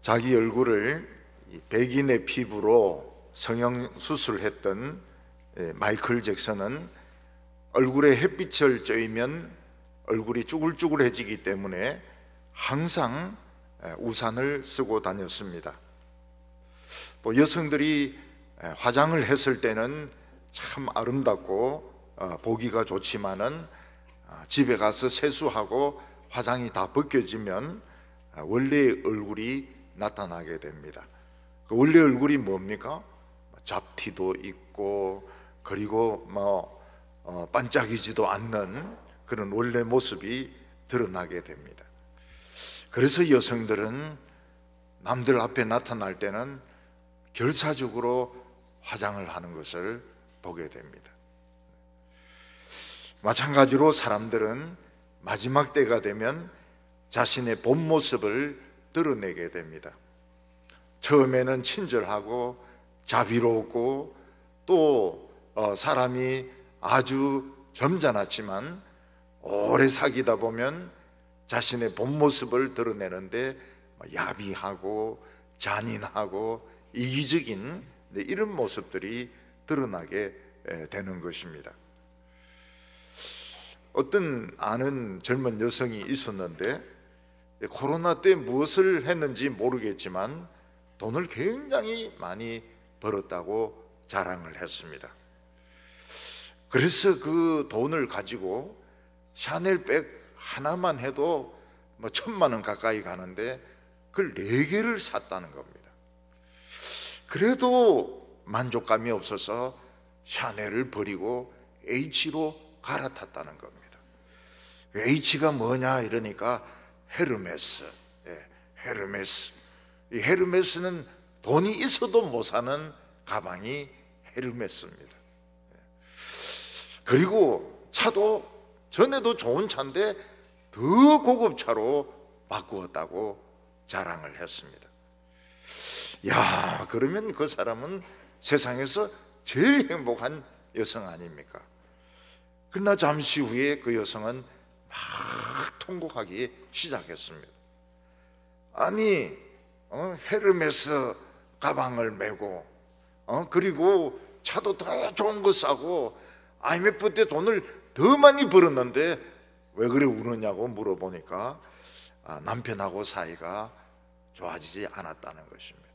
자기 얼굴을 백인의 피부로 성형수술했던 마이클 잭슨은 얼굴에 햇빛을 쬐면 얼굴이 쭈글쭈글해지기 때문에 항상 우산을 쓰고 다녔습니다. 또 여성들이 화장을 했을 때는 참 아름답고 보기가 좋지만은 집에 가서 세수하고 화장이 다 벗겨지면 원래의 얼굴이 나타나게 됩니다. 그 원래 얼굴이 뭡니까? 잡티도 있고 그리고 반짝이지도 않는 그런 원래 모습이 드러나게 됩니다. 그래서 여성들은 남들 앞에 나타날 때는 결사적으로 화장을 하는 것을 보게 됩니다. 마찬가지로 사람들은 마지막 때가 되면 자신의 본 모습을 드러내게 됩니다. 처음에는 친절하고 자비롭고 또 사람이 아주 점잖았지만 오래 사귀다 보면 자신의 본 모습을 드러내는데 야비하고 잔인하고 이기적인 이런 모습들이 드러나게 되는 것입니다. 어떤 아는 젊은 여성이 있었는데 코로나 때 무엇을 했는지 모르겠지만 돈을 굉장히 많이 벌었다고 자랑을 했습니다. 그래서 그 돈을 가지고 샤넬백 하나만 해도 1,000만 원 가까이 가는데 그걸 4개를 샀다는 겁니다. 그래도 만족감이 없어서 샤넬을 버리고 H로 갈아탔다는 겁니다. H가 뭐냐 이러니까 헤르메스. 헤르메스. 이 헤르메스는 돈이 있어도 못 사는 가방이 헤르메스입니다. 그리고 차도 전에도 좋은 차인데 더 고급 차로 바꾸었다고 자랑을 했습니다. 야, 그러면 그 사람은 세상에서 제일 행복한 여성 아닙니까? 그러나 잠시 후에 그 여성은 막 통곡하기 시작했습니다. 아니, 헤르메스 가방을 메고 그리고 차도 더 좋은 거 사고 IMF 때 돈을 더 많이 벌었는데 왜 그래 우느냐고 물어보니까 남편하고 사이가 좋아지지 않았다는 것입니다.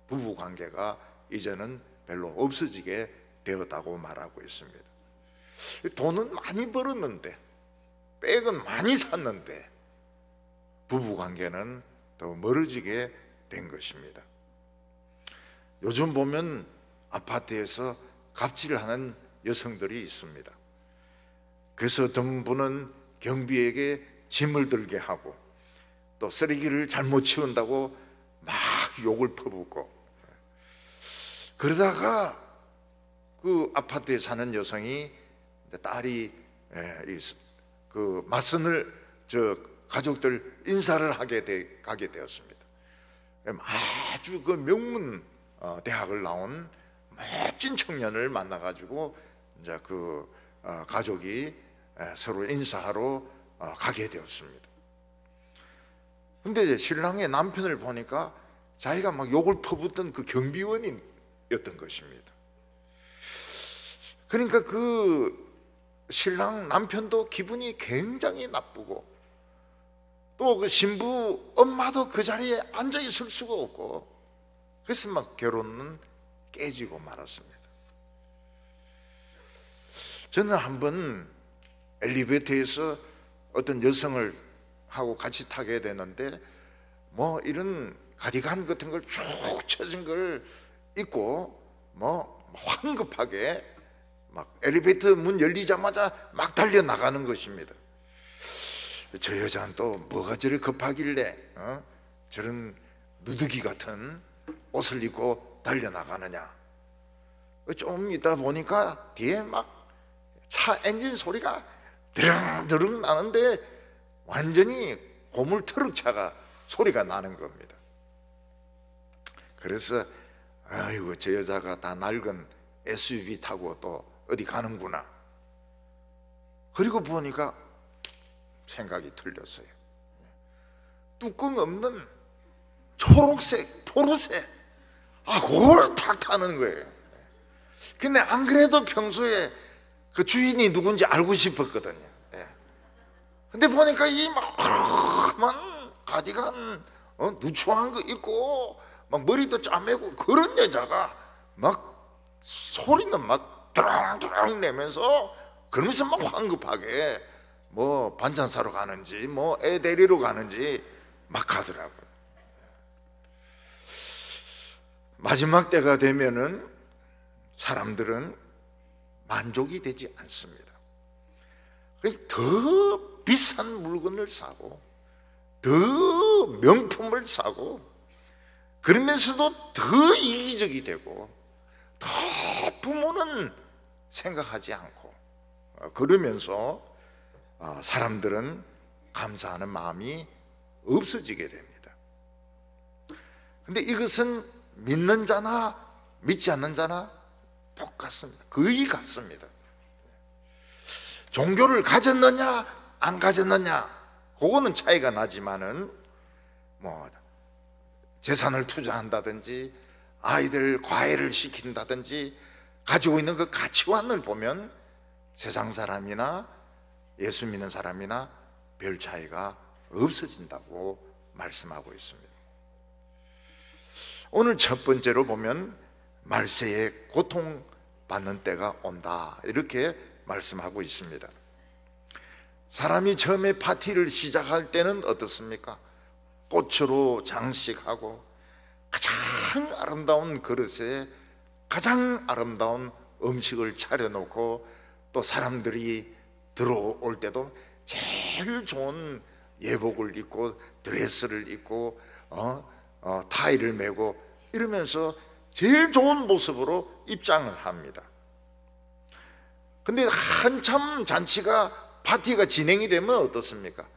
부부 관계가 이제는 별로 없어지게 되었다고 말하고 있습니다. 돈은 많이 벌었는데 백은 많이 샀는데 부부 관계는 더 멀어지게 된 것입니다. 요즘 보면 아파트에서 갑질을 하는 여성들이 있습니다. 그래서 어떤 분은 경비에게 짐을 들게 하고 또 쓰레기를 잘못 치운다고 막 욕을 퍼붓고 그러다가 그 아파트에 사는 여성이 딸이 그 맞선을 가족들 인사를 가게 되었습니다. 아주 그 명문 대학을 나온 멋진 청년을 만나가지고 이제 그 가족이 서로 인사하러 가게 되었습니다. 근데 이제 신랑의 남편을 보니까 자기가 막 욕을 퍼붓던 그 경비원이었던 것입니다. 그러니까 그 신랑 남편도 기분이 굉장히 나쁘고 또 그 신부 엄마도 그 자리에 앉아 있을 수가 없고 그래서 막 결혼은 깨지고 말았습니다. 저는 한번 엘리베이터에서 어떤 여성을 하고 같이 타게 되는데 이런 가디건 같은 걸 쭉 쳐진 걸 입고 황급하게 막 엘리베이터 문 열리자마자 막 달려 나가는 것입니다. 저 여자는 또 뭐가 저리 급하길래 저런 누더기 같은 옷을 입고 달려 나가느냐. 좀 있다 보니까 뒤에 막 차 엔진 소리가 드릉드릉 나는데 완전히 고물 트럭차가 소리가 나는 겁니다. 그래서 아이고 저 여자가 다 낡은 SUV 타고 또 어디 가는구나. 그리고 보니까 생각이 틀렸어요. 뚜껑 없는 초록색, 포르쉐, 그걸 탁 타는 거예요. 근데 안 그래도 평소에 그 주인이 누군지 알고 싶었거든요. 근데 보니까 이 막 가디건 누추한 거 입고 막 머리도 짜매고 그런 여자가 막 소리는 막 드렁드렁 내면서 그러면서 막 황급하게 뭐 반찬 사러 가는지 뭐 애 데리러 가는지 막 가더라고요. 마지막 때가 되면은 사람들은 만족이 되지 않습니다. 더 비싼 물건을 사고 더 명품을 사고 그러면서도 더 이기적이 되고 더 부모는 생각하지 않고 그러면서 사람들은 감사하는 마음이 없어지게 됩니다. 근데 이것은 믿는 자나 믿지 않는 자나 똑같습니다. 거의 같습니다. 종교를 가졌느냐 안 가졌느냐 그거는 차이가 나지만은 뭐 재산을 투자한다든지 아이들 과외를 시킨다든지 가지고 있는 그 가치관을 보면 세상 사람이나 예수 믿는 사람이나 별 차이가 없어진다고 말씀하고 있습니다. 오늘 첫 번째로 보면 말세에 고통받는 때가 온다 이렇게 말씀하고 있습니다. 사람이 처음에 파티를 시작할 때는 어떻습니까? 꽃으로 장식하고 가장 아름다운 그릇에 가장 아름다운 음식을 차려놓고 또 사람들이 들어올 때도 제일 좋은 예복을 입고 드레스를 입고 타이를 메고 이러면서 제일 좋은 모습으로 입장을 합니다. 근데 한참 잔치가 파티가 진행이 되면 어떻습니까?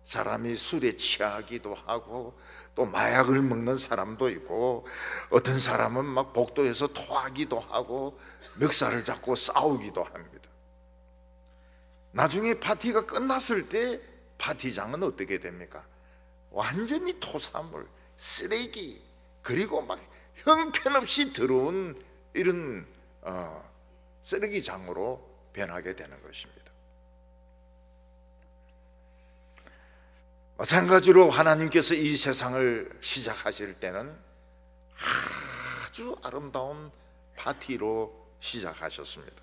사람이 술에 취하기도 하고 또 마약을 먹는 사람도 있고 어떤 사람은 막 복도에서 토하기도 하고 멱살을 잡고 싸우기도 합니다. 나중에 파티가 끝났을 때 파티장은 어떻게 됩니까? 완전히 토사물, 쓰레기 그리고 막 형편없이 들어온 이런 쓰레기장으로 변하게 되는 것입니다. 마찬가지로 하나님께서 이 세상을 시작하실 때는 아주 아름다운 파티로 시작하셨습니다.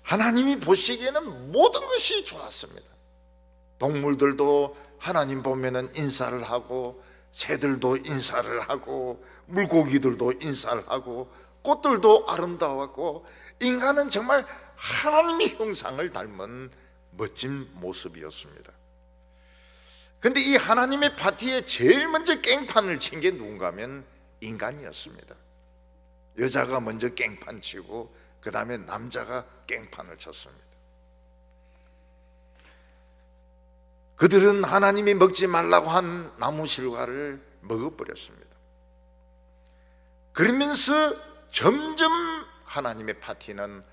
하나님이 보시기에는 모든 것이 좋았습니다. 동물들도 하나님 보면은 인사를 하고 새들도 인사를 하고 물고기들도 인사를 하고 꽃들도 아름다웠고 인간은 정말 하나님의 형상을 닮은 멋진 모습이었습니다. 근데 이 하나님의 파티에 제일 먼저 깽판을 친 게 누군가 하면 인간이었습니다. 여자가 먼저 깽판 치고 그 다음에 남자가 깽판을 쳤습니다. 그들은 하나님이 먹지 말라고 한 나무 실과를 먹어버렸습니다. 그러면서 점점 하나님의 파티는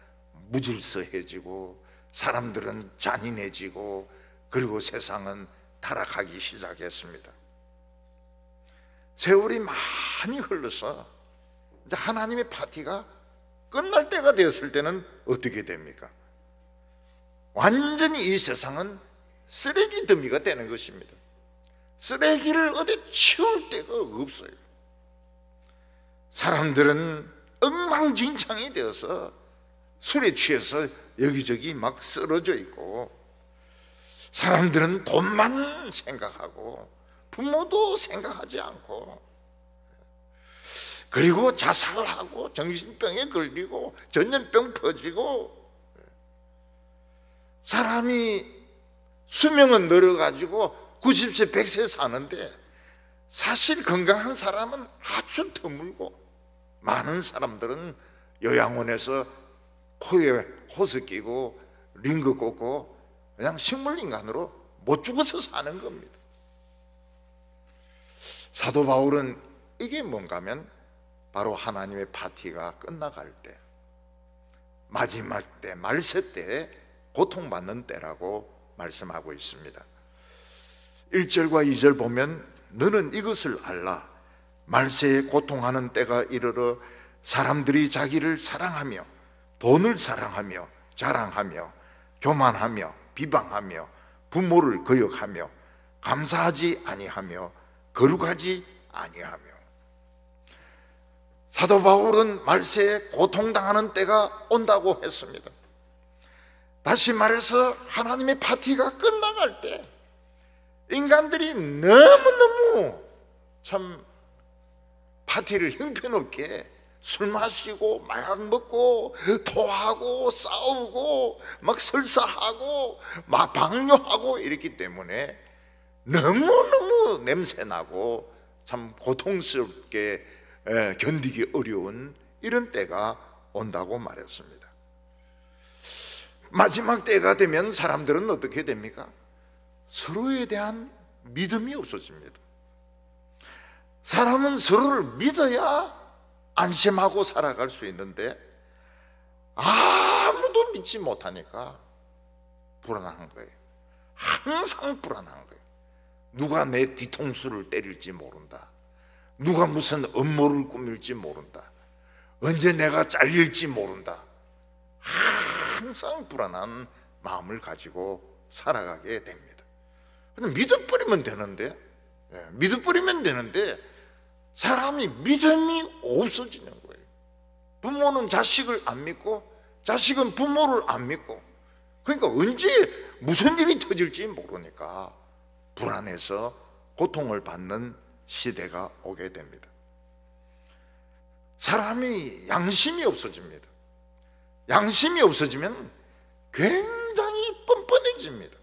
무질서해지고 사람들은 잔인해지고 그리고 세상은 타락하기 시작했습니다. 세월이 많이 흘러서 이제 하나님의 파티가 끝날 때가 되었을 때는 어떻게 됩니까? 완전히 이 세상은 쓰레기 더미가 되는 것입니다. 쓰레기를 어디 치울 데가 없어요. 사람들은 엉망진창이 되어서 술에 취해서 여기저기 막 쓰러져 있고 사람들은 돈만 생각하고 부모도 생각하지 않고 그리고 자살하고 정신병에 걸리고 전염병 퍼지고 사람이 수명은 늘어가지고 90세 100세 사는데 사실 건강한 사람은 아주 드물고 많은 사람들은 요양원에서 코에 호스 끼고 링거 꽂고 그냥 식물인간으로 못 죽어서 사는 겁니다. 사도 바울은 이게 뭔가 하면 바로 하나님의 파티가 끝나갈 때 마지막 때 말세 때 고통받는 때라고 말씀하고 있습니다. 1절과 2절 보면 너는 이것을 알라. 말세에 고통하는 때가 이르러 사람들이 자기를 사랑하며 돈을 사랑하며 자랑하며 교만하며 비방하며 부모를 거역하며 감사하지 아니하며 거룩하지 아니하며. 사도 바울은 말세에 고통당하는 때가 온다고 했습니다. 다시 말해서 하나님의 파티가 끝나갈 때 인간들이 너무너무 참 파티를 형편없게 술 마시고 마약 먹고 토하고 싸우고 막 설사하고 막 방뇨하고 이랬기 때문에 너무너무 냄새나고 참 고통스럽게 견디기 어려운 이런 때가 온다고 말했습니다. 마지막 때가 되면 사람들은 어떻게 됩니까? 서로에 대한 믿음이 없어집니다. 사람은 서로를 믿어야 안심하고 살아갈 수 있는데 아무도 믿지 못하니까 불안한 거예요. 항상 불안한 거예요. 누가 내 뒤통수를 때릴지 모른다. 누가 무슨 음모를 꾸밀지 모른다. 언제 내가 잘릴지 모른다. 항상 불안한 마음을 가지고 살아가게 됩니다. 믿어버리면 되는데, 믿어버리면 되는데 사람이 믿음이 없어지는 거예요. 부모는 자식을 안 믿고 자식은 부모를 안 믿고, 그러니까 언제 무슨 일이 터질지 모르니까 불안해서 고통을 받는 시대가 오게 됩니다. 사람이 양심이 없어집니다. 양심이 없어지면 굉장히 뻔뻔해집니다.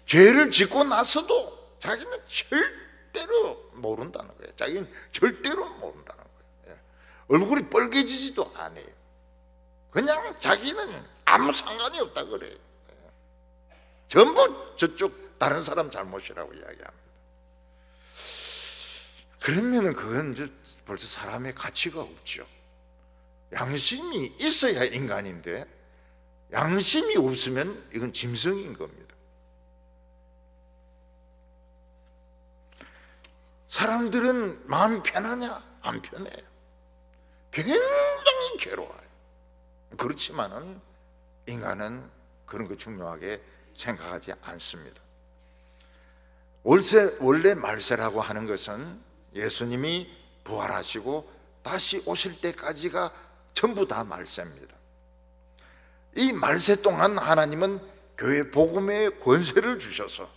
죄를 짓고 나서도 자기는 절대로 모른다는 거예요. 자기는 절대로 모른다는 거예요. 얼굴이 빨개지지도 않아요. 그냥 자기는 아무 상관이 없다 그래요. 전부 저쪽 다른 사람 잘못이라고 이야기합니다. 그러면 그건 이제 벌써 사람의 가치가 없죠. 양심이 있어야 인간인데 양심이 없으면 이건 짐승인 겁니다. 사람들은 마음이 편하냐? 안 편해요. 굉장히 괴로워요. 그렇지만은 인간은 그런 거 중요하게 생각하지 않습니다. 원래 말세라고 하는 것은 예수님이 부활하시고 다시 오실 때까지가 전부 다 말세입니다. 이 말세 동안 하나님은 교회 복음의 권세를 주셔서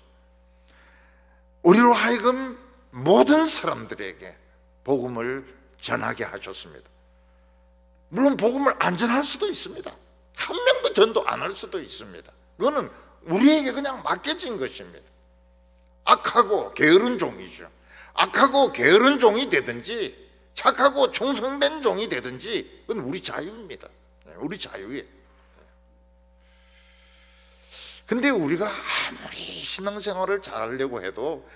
우리로 하여금 모든 사람들에게 복음을 전하게 하셨습니다. 물론 복음을 안 전할 수도 있습니다. 한 명도 전도 안 할 수도 있습니다. 그거는 우리에게 그냥 맡겨진 것입니다. 악하고 게으른 종이죠. 악하고 게으른 종이 되든지 착하고 충성된 종이 되든지 그건 우리 자유입니다. 우리 자유예요. 근데 우리가 아무리 신앙생활을 잘하려고 해도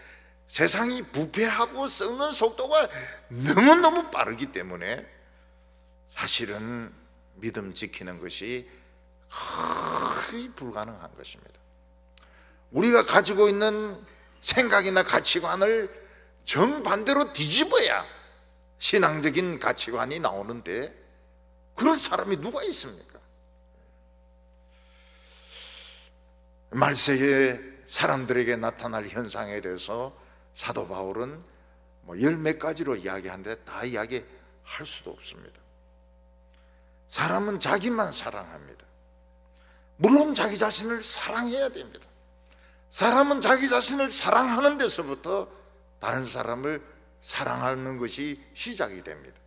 세상이 부패하고 썩는 속도가 너무너무 빠르기 때문에 사실은 믿음 지키는 것이 거의 불가능한 것입니다. 우리가 가지고 있는 생각이나 가치관을 정반대로 뒤집어야 신앙적인 가치관이 나오는데 그런 사람이 누가 있습니까? 말세에 사람들에게 나타날 현상에 대해서 사도 바울은 열 몇 가지로 이야기하는데 다 이야기할 수도 없습니다. 사람은 자기만 사랑합니다. 물론 자기 자신을 사랑해야 됩니다. 사람은 자기 자신을 사랑하는 데서부터 다른 사람을 사랑하는 것이 시작이 됩니다.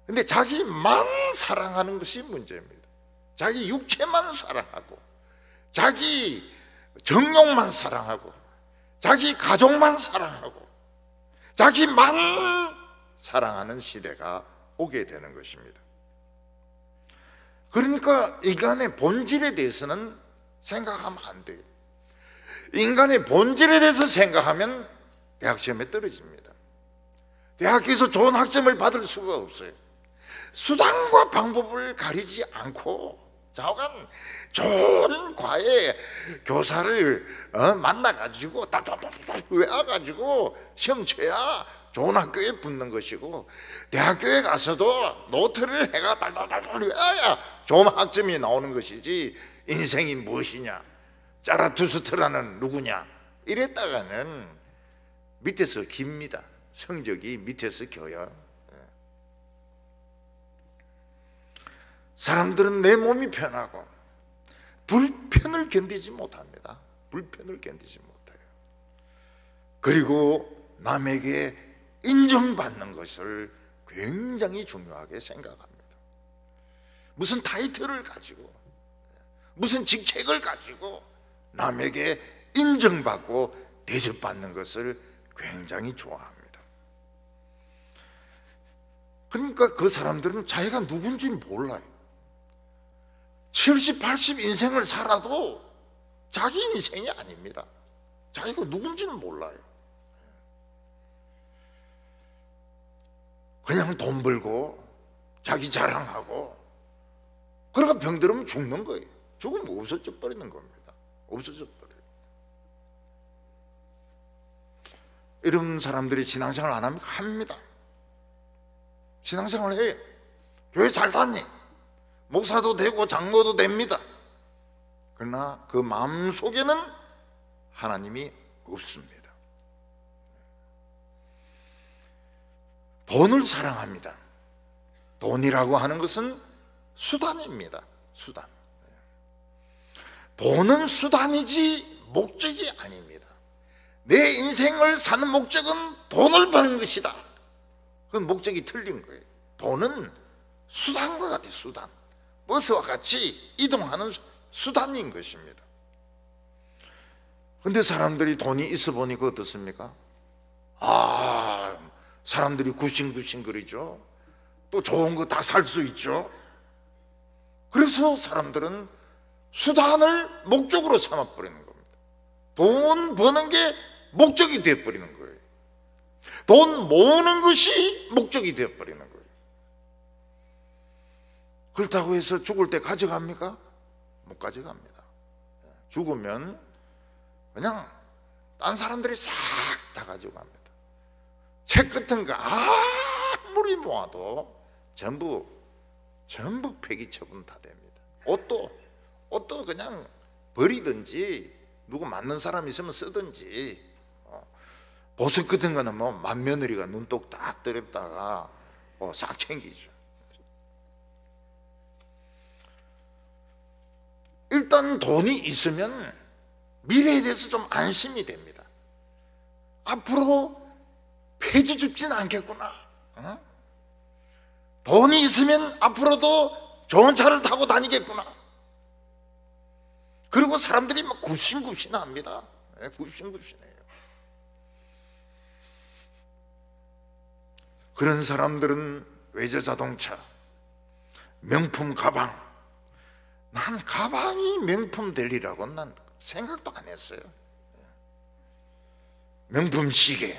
근데 자기만 사랑하는 것이 문제입니다. 자기 육체만 사랑하고 자기 정욕만 사랑하고 자기 가족만 사랑하고 자기만 사랑하는 시대가 오게 되는 것입니다. 그러니까 인간의 본질에 대해서는 생각하면 안 돼요. 인간의 본질에 대해서 생각하면 대학 시험에 떨어집니다. 대학교에서 좋은 학점을 받을 수가 없어요. 수단과 방법을 가리지 않고 좌우간 좋은 과외 교사를 만나가지고 딱딱딱딱 외워가지고 시험 쳐야 좋은 학교에 붙는 것이고, 대학교에 가서도 노트를 해가 딸딸딸 외워야 좋은 학점이 나오는 것이지, 인생이 무엇이냐, 짜라투스트라는 누구냐 이랬다가는 밑에서 깁니다. 성적이 밑에서 겨요. 사람들은 내 몸이 편하고 불편을 견디지 못합니다. 불편을 견디지 못해요. 그리고 남에게 인정받는 것을 굉장히 중요하게 생각합니다. 무슨 타이틀을 가지고, 무슨 직책을 가지고 남에게 인정받고 대접받는 것을 굉장히 좋아합니다. 그러니까 그 사람들은 자기가 누군지 몰라요. 70, 80 인생을 살아도 자기 인생이 아닙니다. 자기가 누군지는 몰라요. 그냥 돈 벌고 자기 자랑하고, 그러니까 병들으면 죽는 거예요. 죽으면 없어져 버리는 겁니다. 없어져 버려요. 이런 사람들이 신앙생활 안 합니까? 합니다. 신앙생활 해요. 교회 잘 다니, 목사도 되고 장로도 됩니다. 그러나 그 마음속에는 하나님이 없습니다. 돈을 사랑합니다. 돈이라고 하는 것은 수단입니다. 수단. 돈은 수단이지 목적이 아닙니다. 내 인생을 사는 목적은 돈을 버는 것이다. 그건 목적이 틀린 거예요. 돈은 수단과 같아요. 수단. 버스와 같이 이동하는 수단인 것입니다. 그런데 사람들이 돈이 있어 보니까 어떻습니까? 사람들이 굽신굽신거리죠. 또 좋은 거 다 살 수 있죠. 그래서 사람들은 수단을 목적으로 삼아버리는 겁니다. 돈 버는 게 목적이 되어버리는 거예요. 돈 모으는 것이 목적이 되어버리는 거예요. 그렇다고 해서 죽을 때 가져갑니까? 못 가져갑니다. 죽으면 그냥 딴 사람들이 싹 다 가져갑니다. 책 같은 거 아무리 모아도 전부 폐기 처분 다 됩니다. 옷도 그냥 버리든지 누구 맞는 사람 있으면 쓰든지, 보석 같은 거는 뭐 맏며느리가 눈독 딱 들였다가 싹 챙기죠. 일단 돈이 있으면 미래에 대해서 좀 안심이 됩니다. 앞으로 폐지 줍지는 않겠구나. 돈이 있으면 앞으로도 좋은 차를 타고 다니겠구나. 그리고 사람들이 막 굽신굽신합니다. 굽신굽신해요. 그런 사람들은 외제자동차, 명품 가방, 난 가방이 명품 될 일이라고는 난 생각도 안 했어요. 명품 시계,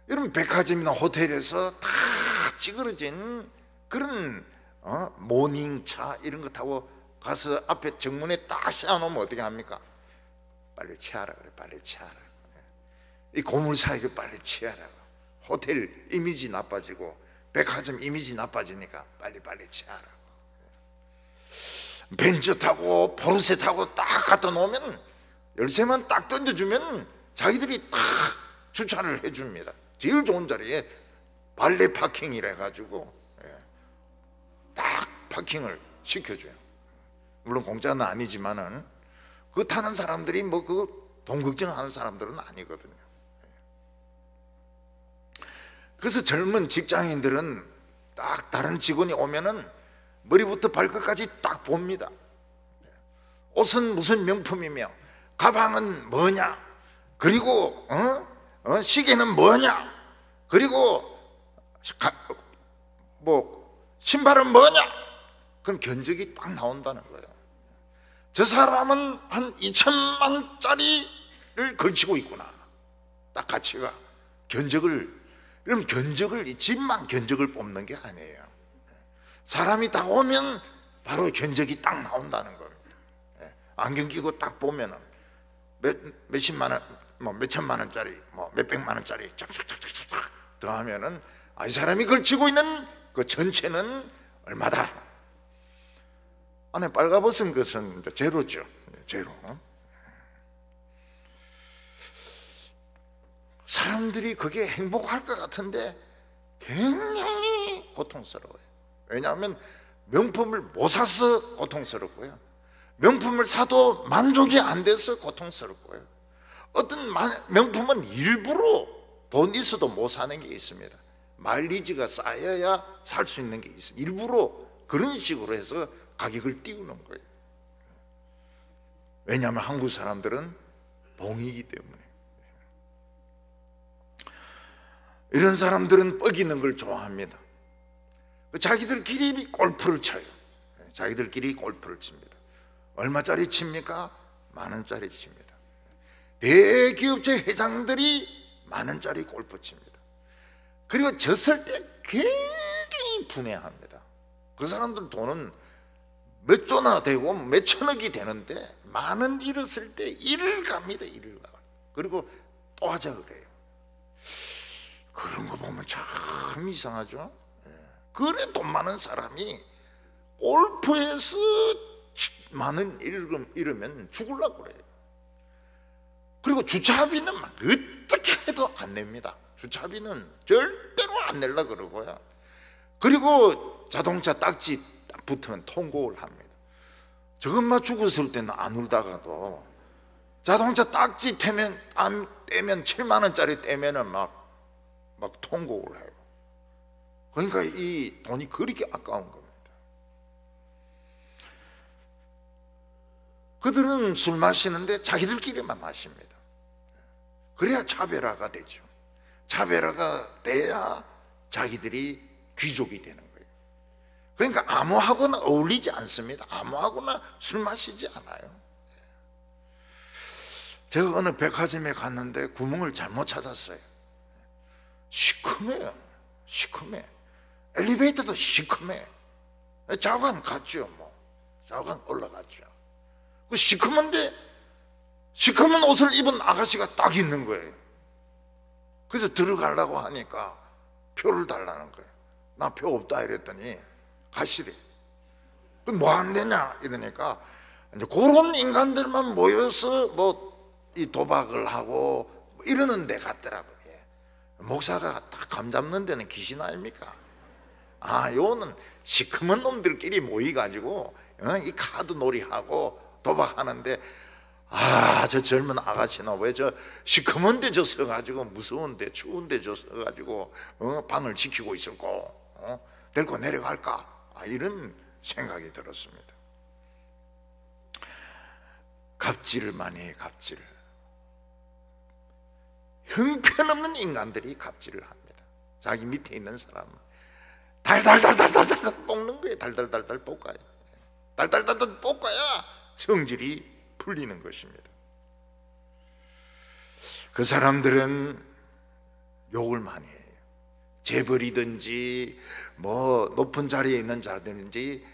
이런 백화점이나 호텔에서 다 찌그러진 그런 모닝차 이런 거 타고 가서 앞에 정문에 딱 세워놓으면 어떻게 합니까? 빨리 취하라 그래. 빨리 취하라. 이 고물사에게 빨리 취하라. 호텔 이미지 나빠지고 백화점 이미지 나빠지니까 빨리 취하라. 벤츠 타고 포르쉐 타고 딱 갖다 놓으면 열쇠만 딱 던져주면 자기들이 딱 주차를 해줍니다. 제일 좋은 자리에 발레 파킹이라 해가지고 딱 파킹을 시켜줘요. 물론 공짜는 아니지만은 그 타는 사람들이 뭐 그 돈 걱정하는 사람들은 아니거든요. 그래서 젊은 직장인들은 딱 다른 직원이 오면은 머리부터 발끝까지 딱 봅니다. 옷은 무슨 명품이며, 가방은 뭐냐, 그리고 시계는 뭐냐, 그리고 신발은 뭐냐. 그럼 견적이 딱 나온다는 거예요. 저 사람은 한 2천만짜리를 걸치고 있구나. 딱 가치가. 그럼 견적을, 집만 견적을 뽑는 게 아니에요. 사람이 다 오면 바로 견적이 딱 나온다는 겁니다. 안경 끼고 딱 보면은 몇십만 원, 뭐 몇천만 원짜리, 뭐 몇백만 원짜리 쫙쫙쫙쫙쫙 더하면은 이 사람이 걸치고 있는 그 전체는 얼마다. 안에 빨가벗은 것은 제로죠. 제로. 사람들이 그게 행복할 것 같은데 굉장히 고통스러워요. 왜냐하면 명품을 못 사서 고통스럽고요, 명품을 사도 만족이 안 돼서 고통스럽고요, 어떤 명품은 일부러 돈 있어도 못 사는 게 있습니다. 마일리지가 쌓여야 살 수 있는 게 있습니다. 일부러 그런 식으로 해서 가격을 띄우는 거예요. 왜냐하면 한국 사람들은 봉이기 때문에. 이런 사람들은 뻐기는 걸 좋아합니다. 자기들끼리 골프를 쳐요. 자기들끼리 골프를 칩니다. 얼마짜리 칩니까? 10,000원짜리 칩니다. 대기업체 회장들이 10,000원짜리 골프 칩니다. 그리고 졌을 때 굉장히 분해합니다. 그 사람들 돈은 몇 조나 되고 몇 천억이 되는데 10,000원 잃었을 때 이를 갑니다. 이를 가. 그리고 또 하자 그래요. 그런 거 보면 참 이상하죠. 그래 돈 많은 사람이 골프에서 10,000원 잃으면 죽으려고 그래요. 그리고 주차비는 어떻게 해도 안 냅니다. 주차비는 절대로 안 내려고 그러고요. 그리고 자동차 딱지 딱 붙으면 통고를 합니다. 저것만 죽었을 때는 안 울다가도 자동차 딱지 떼면 70,000원짜리 떼면은 막 통곡을 해요. 그러니까 이 돈이 그렇게 아까운 겁니다. 그들은 술 마시는데 자기들끼리만 마십니다. 그래야 차별화가 되죠. 차별화가 돼야 자기들이 귀족이 되는 거예요. 그러니까 아무하고나 어울리지 않습니다. 아무하고나 술 마시지 않아요. 제가 어느 백화점에 갔는데 구멍을 잘못 찾았어요. 시커매요. 시커매. 엘리베이터도 시커매. 좌관 갔죠. 뭐 좌관 올라갔죠. 그 시커먼데 시커먼 옷을 입은 아가씨가 딱 있는 거예요. 그래서 들어가려고 하니까 표를 달라는 거예요. 나 표 없다 이랬더니 가시래. 뭐 안 되냐 이러니까 이제 그런 인간들만 모여서 뭐 이 도박을 하고 뭐 이러는 데 갔더라고요. 목사가 딱 감 잡는 데는 귀신 아닙니까? 요는 시커먼 놈들끼리 모여가지고 이 카드 놀이하고 도박하는데 저 젊은 아가씨나 왜 저 시커먼 데 저 서가지고 무서운데 추운데 저 서가지고 방을 지키고 있었고 데리고 내려갈까? 이런 생각이 들었습니다. 갑질을 많이 해요. 갑질을. 형편없는 인간들이 갑질을 합니다. 자기 밑에 있는 사람 달달달달달달 볶는 거예요. 달달달달 볶아요. 달달달달 볶아야 성질이 풀리는 것입니다. 그 사람들은 욕을 많이 해요. 재벌이든지 뭐 높은 자리에 있는 자든지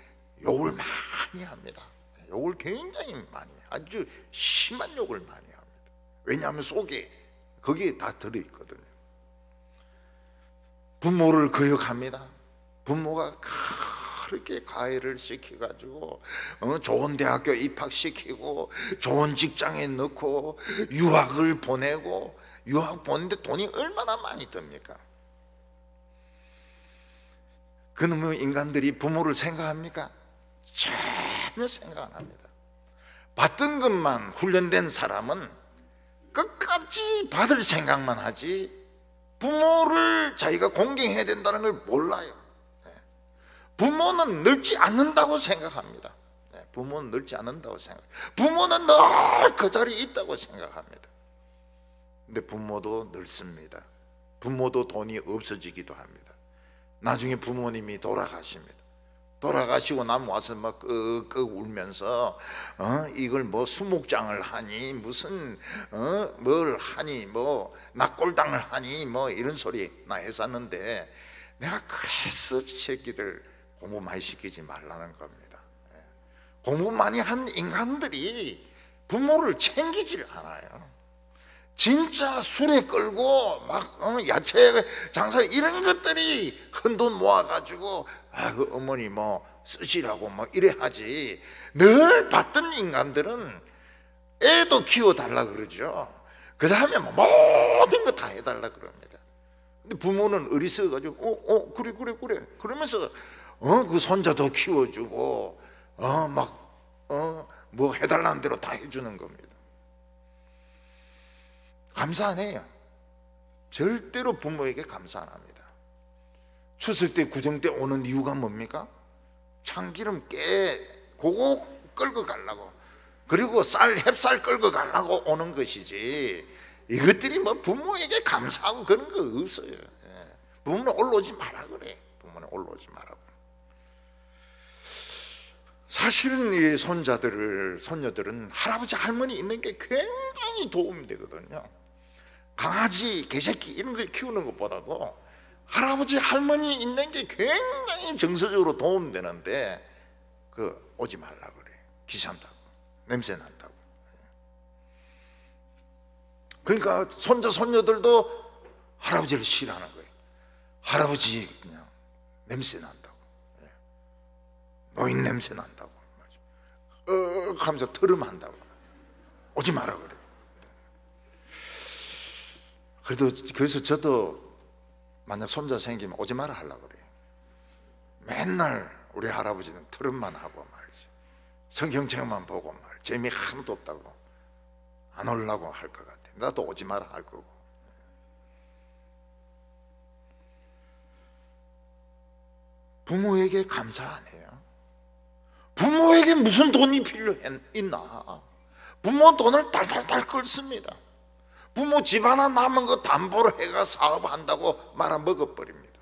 욕을 많이 합니다. 욕을 굉장히 많이 해요. 아주 심한 욕을 많이 합니다. 왜냐하면 속에 거기에 다 들어있거든요. 부모를 거역합니다. 부모가 그렇게 가해를 시켜가지고 좋은 대학교 입학시키고 좋은 직장에 넣고 유학을 보내고 유학 보내는데 돈이 얼마나 많이 듭니까? 그놈의 인간들이 부모를 생각합니까? 전혀 생각 안 합니다. 받던 것만 훈련된 사람은 끝까지 받을 생각만 하지 부모를 자기가 공경해야 된다는 걸 몰라요. 부모는 늙지 않는다고 생각합니다. 부모는 늙지 않는다고 생각해요. 부모는 늘 그 자리에 있다고 생각합니다. 근데 부모도 늙습니다. 부모도 돈이 없어지기도 합니다. 나중에 부모님이 돌아가십니다. 돌아가시고 나면 와서 막 끄끄 울면서 이걸 뭐 수목장을 하니 무슨 뭘 하니 뭐 낙골당을 하니 뭐 이런 소리 나 했었는데 내가 그래서 새끼들 공부 많이 시키지 말라는 겁니다. 공부 많이 한 인간들이 부모를 챙기질 않아요. 진짜 술에 끌고 막 야채 장사 이런 것들이 큰돈 모아가지고 그 어머니 뭐 쓰시라고 뭐 이래 하지, 늘 봤던 인간들은 애도 키워달라 그러죠. 그 다음에 뭐 모든 거 다 해달라 그럽니다. 근데 부모는 어리석어가지고 그래 그러면서 그 손자도 키워주고 뭐 해달라는 대로 다 해주는 겁니다. 감사 안 해요. 절대로 부모에게 감사 안 합니다. 추석 때 구정 때 오는 이유가 뭡니까? 참기름 깨 그거 끌고 가려고, 그리고 햅쌀 끌고 가려고 오는 것이지, 이것들이 뭐 부모에게 감사하고 그런 거 없어요. 부모는 올라오지 마라 그래. 부모는 올라오지 마라고. 사실은 이 손녀들은 할아버지 할머니 있는 게 굉장히 도움이 되거든요. 강아지 개새끼 이런 걸 키우는 것보다도 할아버지 할머니 있는 게 굉장히 정서적으로 도움되는데 오지 말라 그래. 귀찮다고, 냄새 난다고. 그러니까 손녀들도 할아버지를 싫어하는 거예요. 할아버지 그냥 냄새 난다고, 노인 냄새 난다고 하면서 트름한다고, 오지 마라 그래. 그래서 저도 만약 손자 생기면 오지 마라 하려고 그래요. 맨날 우리 할아버지는 트름만 하고 말이지, 성경책만 보고 말이지, 재미 하나도 없다고 안 오려고 할 것 같아. 나도 오지 마라 할 거고. 부모에게 감사 안 해요. 부모에게 무슨 돈이 필요했나? 부모 돈을 달달달 끌습니다. 부모 집 하나 남은 거 담보로 해가 사업한다고 말아먹어버립니다.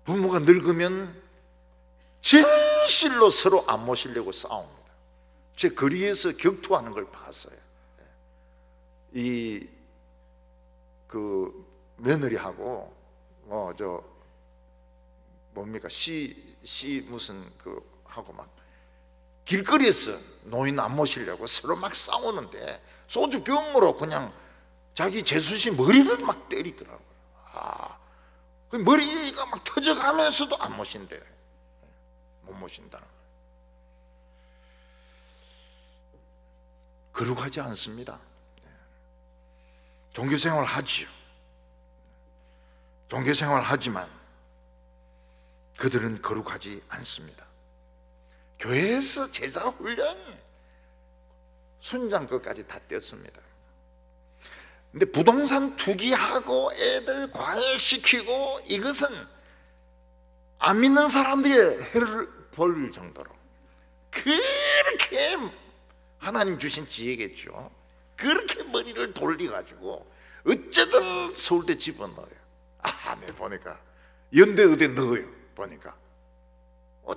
부모가 늙으면 진실로 서로 안 모시려고 싸웁니다. 제 거리에서 격투하는 걸 봤어요. 며느리하고 뭡니까 무슨 하고 막 길거리에서 노인 안 모시려고 서로 막 싸우는데 소주 병으로 그냥 자기 재수씨 머리를 막 때리더라고요. 그 머리가 막 터져가면서도 안 모신대. 못 모신다는 거예요. 거룩하지 않습니다. 종교생활 하지요. 종교생활 하지만 그들은 거룩하지 않습니다. 교회에서 제자 훈련 순장 것까지 다 떼었습니다. 근데 부동산 투기하고 애들 과외시키고 이것은 안 믿는 사람들이 해를 볼 정도로 그렇게 하나님 주신 지혜겠죠. 그렇게 머리를 돌려가지고 어쨌든 서울대 집어넣어요. 내 보니까 연대 의대 넣어요. 보니까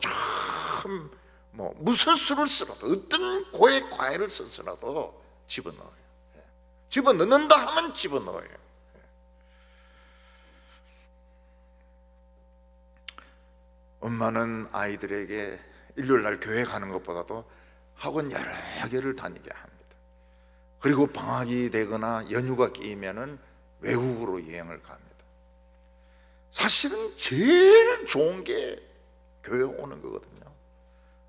참 무슨 수를 쓰라도 어떤 고액 과외를 써서라도 집어넣어요. 집어넣는다 하면 집어넣어요. 엄마는 아이들에게 일요일날 교회 가는 것보다도 학원 여러 개를 다니게 합니다. 그리고 방학이 되거나 연휴가 끼면은 외국으로 여행을 갑니다. 사실은 제일 좋은 게 교회 오는 거거든요.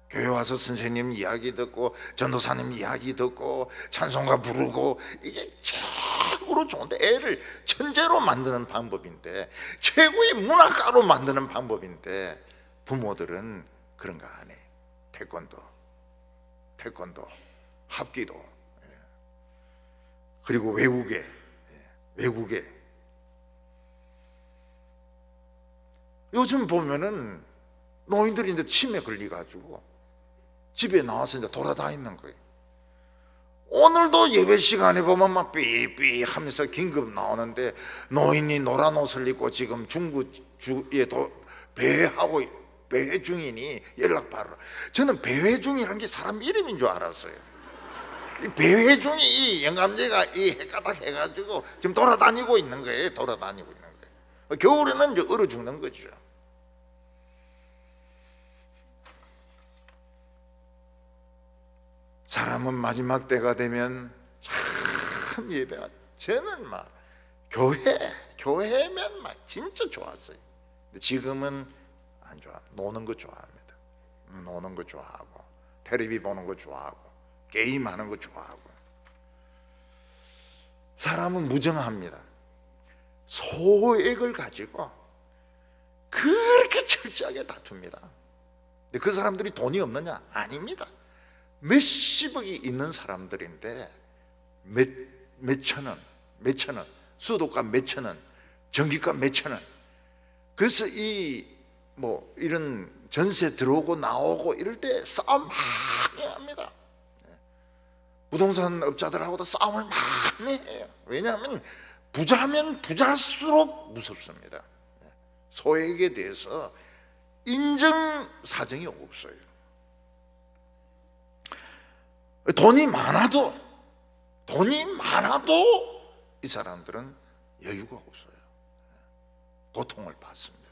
교회 와서 선생님 이야기 듣고 전도사님 이야기 듣고 찬송가 부르고, 이게 최고로 좋은데, 애를 천재로 만드는 방법인데, 최고의 문학가로 만드는 방법인데, 부모들은 그런 거 안 해. 태권도, 합기도, 그리고 외국에 요즘 보면은 노인들이 이제 치매 걸려가지고 집에 나와서 이제 돌아다니는 거예요. 오늘도 예배 시간에 보면 막 삐삐 하면서 긴급 나오는데, 노인이 노란 옷을 입고 지금 중구에 배회 중이니 연락 바로. 저는 배회 중이라는 게 사람 이름인 줄 알았어요. 이 배회 중이 이 영감제가 이 헷가닥 해가지고 지금 돌아다니고 있는 거예요. 돌아다니고 있는 거예요. 겨울에는 이제 얼어 죽는 거죠. 사람은 마지막 때가 되면 참 예배가, 저는 막 교회면 막 진짜 좋았어요. 근데 지금은 안 좋아. 노는 거 좋아합니다. 노는 거 좋아하고, 텔레비 보는 거 좋아하고, 게임하는 거 좋아하고. 사람은 무정합니다. 소액을 가지고 그렇게 철저하게 다툽니다. 근데 그 사람들이 돈이 없느냐? 아닙니다. 몇십억이 있는 사람들인데 몇천 원, 수도값 몇천 원, 전기값 몇천 원. 그래서 이런 전세 들어오고 나오고 이럴 때 싸움 많이 합니다. 부동산 업자들하고도 싸움을 많이 해요. 왜냐하면 부자면 부자일수록 무섭습니다. 소액에 대해서 인정 사정이 없어요. 돈이 많아도 이 사람들은 여유가 없어요. 고통을 받습니다.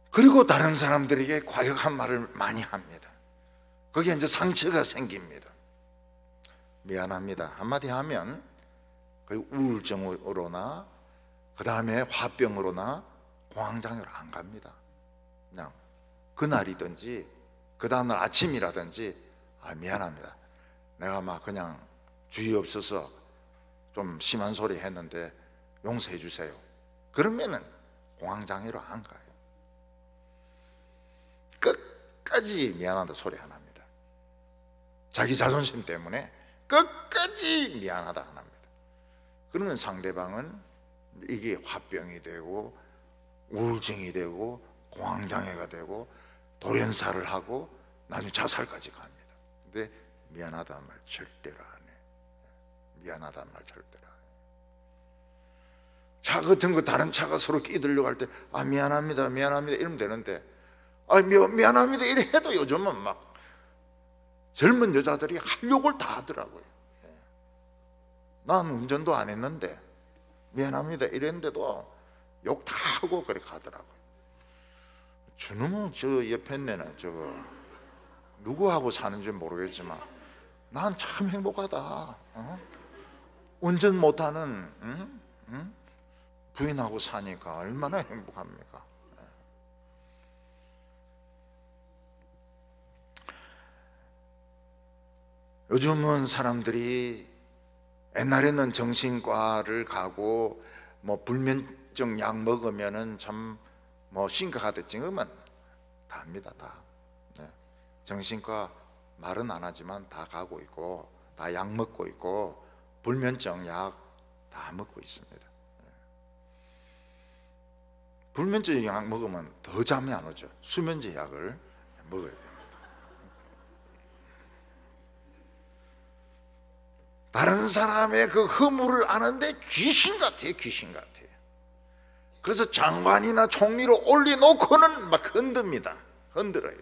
그리고 다른 사람들에게 과격한 말을 많이 합니다. 거기에 이제 상처가 생깁니다. 미안합니다 한마디 하면 거의 우울증으로나 그 다음에 화병으로나 공황장애로 안 갑니다. 그냥 그날이든지 그 다음날 아침이라든지 미안합니다, 내가 막 그냥 주의 없어서 좀 심한 소리 했는데 용서해 주세요. 그러면은 공황장애로 안 가요. 끝까지 미안하다 소리 안 합니다. 자기 자존심 때문에 끝까지 미안하다 안 합니다. 그러면 상대방은 이게 화병이 되고 우울증이 되고 공황장애가 되고 돌연사를 하고 나중에 자살까지 갑니다. 근데 미안하다는 말 절대로 안 해. 미안하다는 말 절대로 안 해. 차 같은 거 다른 차가 서로 끼들려고 할 때 미안합니다 이러면 되는데 미안합니다 이래 해도 요즘은 막 젊은 여자들이 할 욕을 다 하더라고요. 난 운전도 안 했는데 미안합니다 이랬는데도 욕 다 하고 그렇게 가더라고요. 주놈은 저 옆에 있는 저거 누구하고 사는지 모르겠지만 난 참 행복하다. 운전 못하는 부인하고 사니까 얼마나 행복합니까? 요즘은 사람들이 옛날에는 정신과를 가고 불면증 약 먹으면은 참 심각하다 지금은 다 합니다. 다 정신과 말은 안 하지만 다 가고 있고 다 약 먹고 있고 불면증 약 다 먹고 있습니다. 불면증 약 먹으면 더 잠이 안 오죠. 수면제 약을 먹어야 돼요. 다른 사람의 그 허물을 아는데 귀신 같아요. 귀신 같아요. 그래서 장관이나 총리를 올려놓고는 막 흔들어요.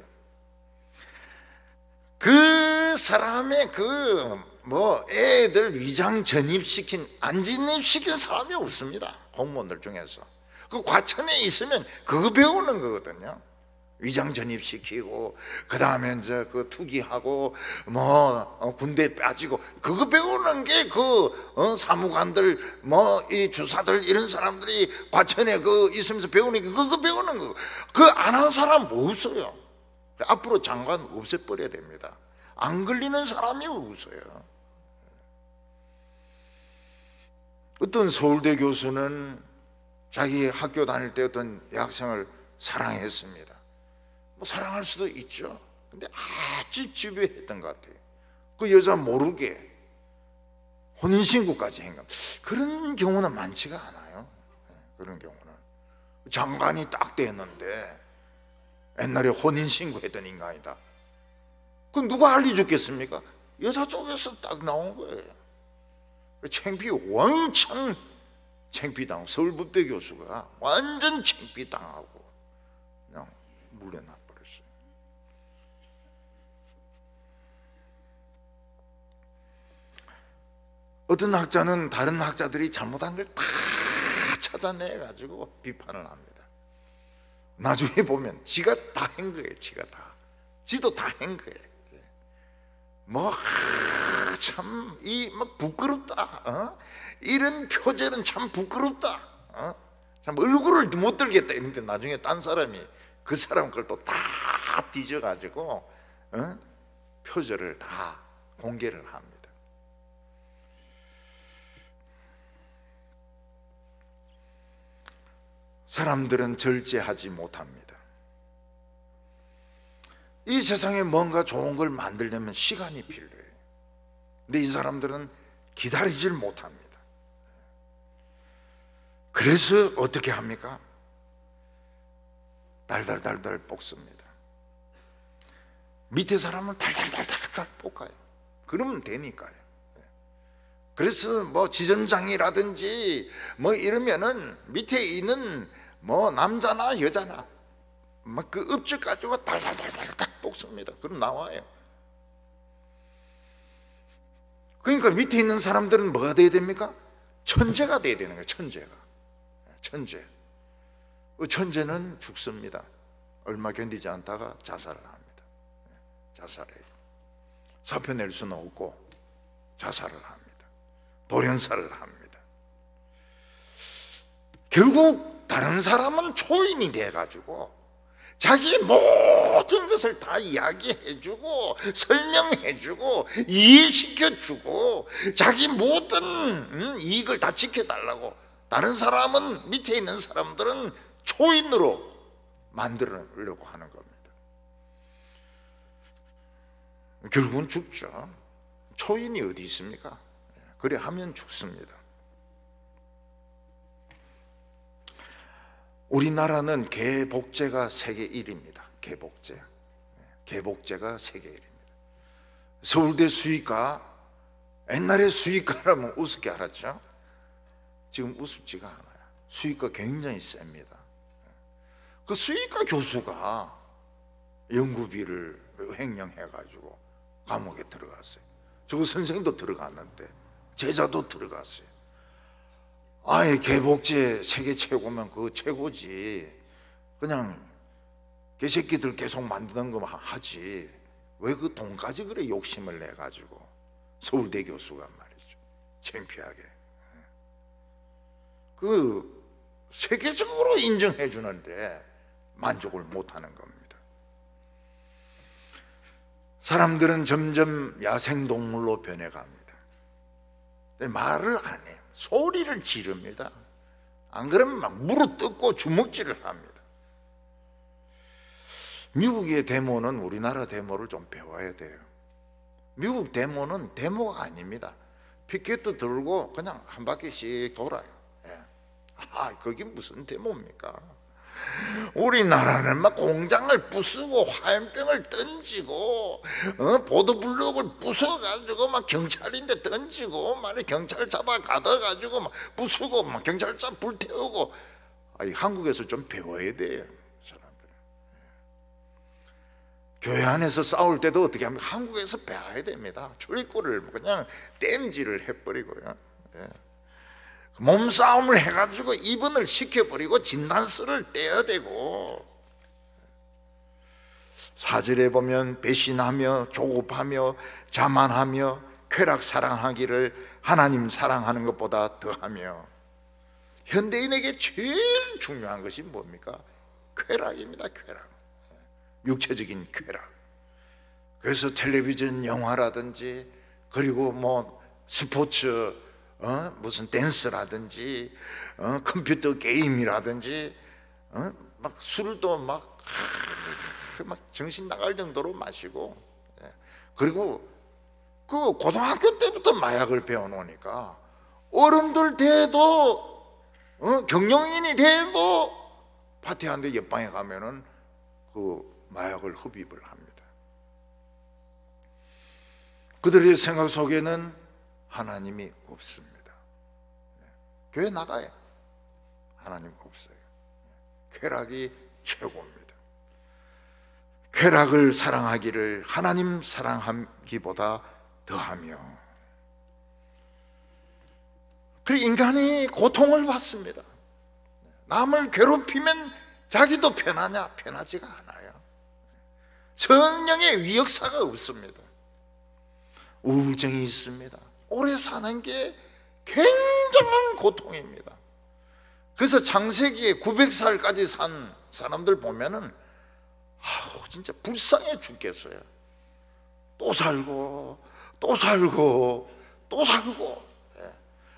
그 사람의 애들 위장 전입시킨, 안 전입시킨 사람이 없습니다. 공무원들 중에서. 그 과천에 있으면 그거 배우는 거거든요. 위장 전입시키고 그 다음에 이제 그 투기하고 군대 빠지고 그거 배우는 게 사무관들 이 주사들 이런 사람들이 과천에 있으면서 배우는 게 그거 배우는 거. 그 안 한 사람 없어요. 앞으로 장관 없애버려야 됩니다. 안 걸리는 사람이 없어요. 어떤 서울대 교수는 자기 학교 다닐 때 어떤 여학생을 사랑했습니다. 사랑할 수도 있죠. 근데 아주 집요했던 것 같아요. 그 여자 모르게 혼인신고까지 한 겁니다. 그런 경우는 많지가 않아요. 그런 경우는 장관이 딱 됐는데 옛날에 혼인신고 했던 인간이다. 그 누가 알려줬겠습니까? 여자 쪽에서 딱 나온 거예요. 왕창 창피당하고 서울법대 교수가 완전 창피당하고 그냥 물려나 버렸어요. 어떤 학자는 다른 학자들이 잘못한 걸 다 찾아내 가지고 비판을 합니다. 나중에 보면 지가 다 한 거예요. 지가 다. 지도 다 한 거예요. 참, 부끄럽다. 이런 표절은 참 부끄럽다. 참 얼굴을 못 들겠다. 이런데 나중에 딴 사람이 그 사람 걸 또 다 뒤져가지고 표절을 다 공개를 합니다. 사람들은 절제하지 못합니다. 이 세상에 뭔가 좋은 걸 만들려면 시간이 필요해요. 근데 이 사람들은 기다리질 못합니다. 그래서 어떻게 합니까? 달달달달 볶습니다. 밑에 사람은 달달달달 볶아요. 그러면 되니까요. 그래서 뭐 지점장이라든지 뭐 이러면은 밑에 있는 뭐 남자나 여자나 막 그 업적 가지고 달달달달 볶습니다. 그럼 나와요. 그러니까 밑에 있는 사람들은 뭐가 돼야 됩니까? 천재가 돼야 되는 거예요. 천재. 천재는 죽습니다. 얼마 견디지 않다가 자살을 합니다. 자살해요. 사표 낼 수는 없고 자살을 합니다. 돌연사를 합니다. 결국 다른 사람은 초인이 돼가지고 자기 모든 것을 다 이야기해주고 설명해주고 이해시켜주고 자기 모든 이익을 다 지켜달라고, 다른 사람은, 밑에 있는 사람들은 초인으로 만들려고 하는 겁니다. 결국은 죽죠. 초인이 어디 있습니까? 그래 하면 죽습니다. 우리나라는 개복제가 세계 1위입니다. 개복제가 세계 1위입니다. 서울대 수의과, 옛날에 수의과라면 우습게 알았죠? 지금 우습지가 않아요. 수의과 굉장히 셉니다. 그 수의과 교수가 연구비를 횡령해가지고 감옥에 들어갔어요. 저 선생님도 들어갔는데 제자도 들어갔어요. 아예 개복제 세계 최고면 그거 최고지. 그냥 개새끼들 계속 만드는 거 하지. 왜 그 돈까지 그래 욕심을 내가지고. 서울대 교수가 말이죠. 창피하게. 그 세계적으로 인정해 주는데 만족을 못하는 겁니다. 사람들은 점점 야생동물로 변해갑니다. 말을 안 해요. 소리를 지릅니다. 안 그러면 막 물어뜯고 주먹질을 합니다. 미국의 데모는 우리나라 데모를 좀 배워야 돼요. 미국 데모는 데모가 아닙니다. 피켓도 들고 그냥 한 바퀴씩 돌아요. 그게 무슨 데모입니까? 우리나라는 막 공장을 부수고 화염병을 던지고 보도블록을 부숴가지고 막 경찰인데 던지고 말이 경찰 잡아 가둬가지고 막 부수고 막 경찰차 불태우고. 한국에서 좀 배워야 돼요, 사람들. 교회 안에서 싸울 때도 어떻게 합니까? 한국에서 배워야 됩니다. 출입구를 그냥 땜질을 해버리고요. 몸싸움을 해가지고 입원을 시켜버리고 진단서를 떼야 되고. 사절에 보면 배신하며 조급하며 자만하며 쾌락 사랑하기를 하나님 사랑하는 것보다 더하며. 현대인에게 제일 중요한 것이 뭡니까? 쾌락입니다. 쾌락. 육체적인 쾌락. 그래서 텔레비전 영화라든지 그리고 뭐 스포츠 무슨 댄스라든지 컴퓨터 게임이라든지 막 술도 막 정신 나갈 정도로 마시고. 그리고 그 고등학교 때부터 마약을 배워놓으니까 어른들 돼도 경영인이 돼도 파티하는데 옆방에 가면은 그 마약을 흡입을 합니다. 그들의 생각 속에는 하나님이 없습니다. 교회 나가요. 하나님 없어요. 쾌락이 최고입니다. 쾌락을 사랑하기를 하나님 사랑하기보다 더하며. 그 인간이 고통을 받습니다. 남을 괴롭히면 자기도 편하냐? 편하지가 않아요. 성령의 위역사가 없습니다. 우정이 있습니다. 오래 사는 게 굉장한 고통입니다. 그래서 창세기에 900살까지 산 사람들 보면은 진짜 불쌍해 죽겠어요. 또 살고 또 살고 또 살고,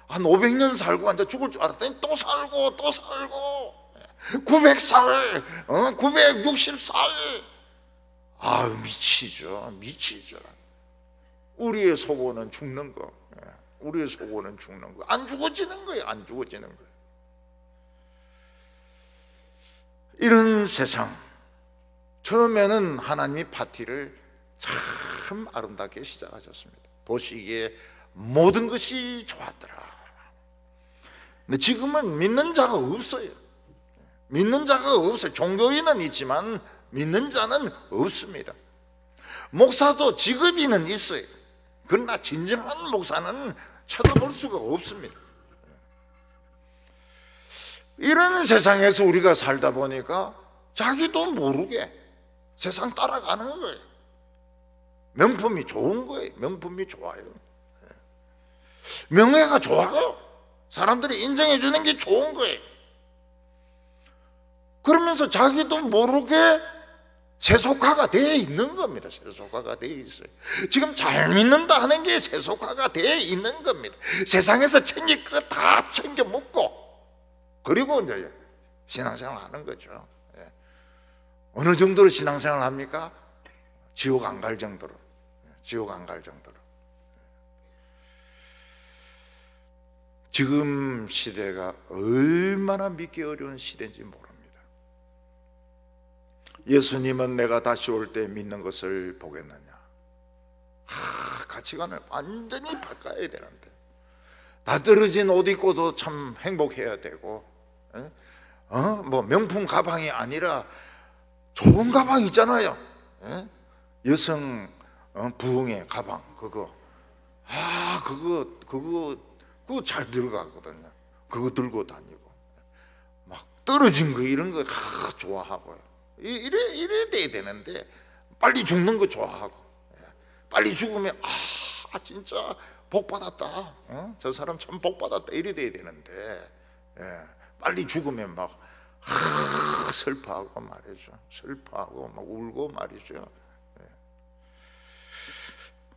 한 500년 살고 이제 죽을 줄 알았더니 또 살고 또 살고, 900살 960살. 미치죠. 우리의 속어는 죽는 거, 우리의 속어는 죽는 거. 안 죽어지는 거예요. 안 죽어지는 거예요. 이런 세상, 처음에는 하나님이 파티를 참 아름답게 시작하셨습니다. 보시기에 모든 것이 좋았더라. 근데 지금은 믿는 자가 없어요. 믿는 자가 없어요. 종교인은 있지만 믿는 자는 없습니다. 목사도 직업인은 있어요. 그러나 진정한 목사는 찾아볼 수가 없습니다. 이런 세상에서 우리가 살다 보니까 자기도 모르게 세상 따라가는 거예요. 명품이 좋은 거예요. 명품이 좋아요. 명예가 좋아요. 사람들이 인정해 주는 게 좋은 거예요. 그러면서 자기도 모르게 세속화가 되어 있는 겁니다. 세속화가 되어 있어요. 지금 잘 믿는다 하는 게 세속화가 되어 있는 겁니다. 세상에서 챙길 거 다 챙겨 먹고, 그리고 이제 신앙생활 하는 거죠. 어느 정도로 신앙생활 합니까? 지옥 안 갈 정도로. 지옥 안 갈 정도로. 지금 시대가 얼마나 믿기 어려운 시대인지 모릅니다. 예수님은 내가 다시 올 때 믿는 것을 보겠느냐. 가치관을 완전히 바꿔야 되는데, 다 떨어진 옷 입고도 참 행복해야 되고, 뭐 명품 가방이 아니라 좋은 가방 있잖아요. 여성 부흥의 가방, 그거 잘 들어가거든요. 그거 들고 다니고, 막 떨어진 거 이런 거 좋아하고요. 이래 돼야 되는데, 빨리 죽는 거 좋아하고, 빨리 죽으면 진짜 복 받았다, 저 사람 참 복 받았다, 이래 돼야 되는데, 빨리 죽으면 막 슬퍼하고 말이죠. 슬퍼하고 막 울고 말이죠.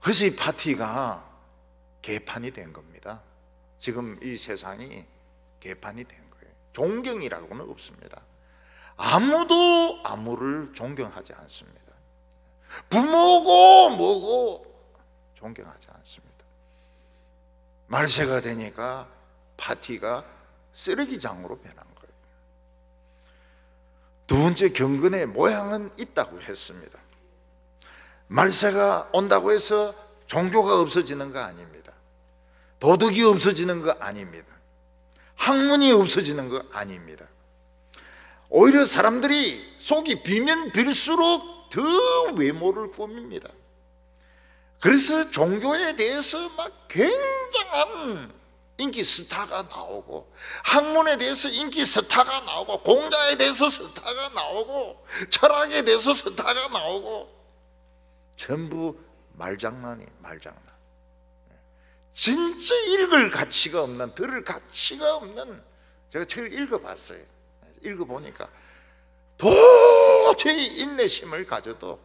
그래서 이 파티가 개판이 된 겁니다. 지금 이 세상이 개판이 된 거예요. 존경이라고는 없습니다. 아무도 아무를 존경하지 않습니다. 부모고 뭐고 존경하지 않습니다. 말세가 되니까 파티가 쓰레기장으로 변한 거예요. 두 번째 경건의 모양은 있다고 했습니다. 말세가 온다고 해서 종교가 없어지는 거 아닙니다. 도덕이 없어지는 거 아닙니다. 학문이 없어지는 거 아닙니다. 오히려 사람들이 속이 비면 빌수록 더 외모를 꾸밉니다. 그래서 종교에 대해서 막 굉장한 인기 스타가 나오고, 학문에 대해서 인기 스타가 나오고, 공자에 대해서 스타가 나오고, 철학에 대해서 스타가 나오고, 전부 말장난이 말장난. 진짜 읽을 가치가 없는, 들을 가치가 없는, 제가 책을 읽어봤어요. 읽어보니까 도저히 인내심을 가져도,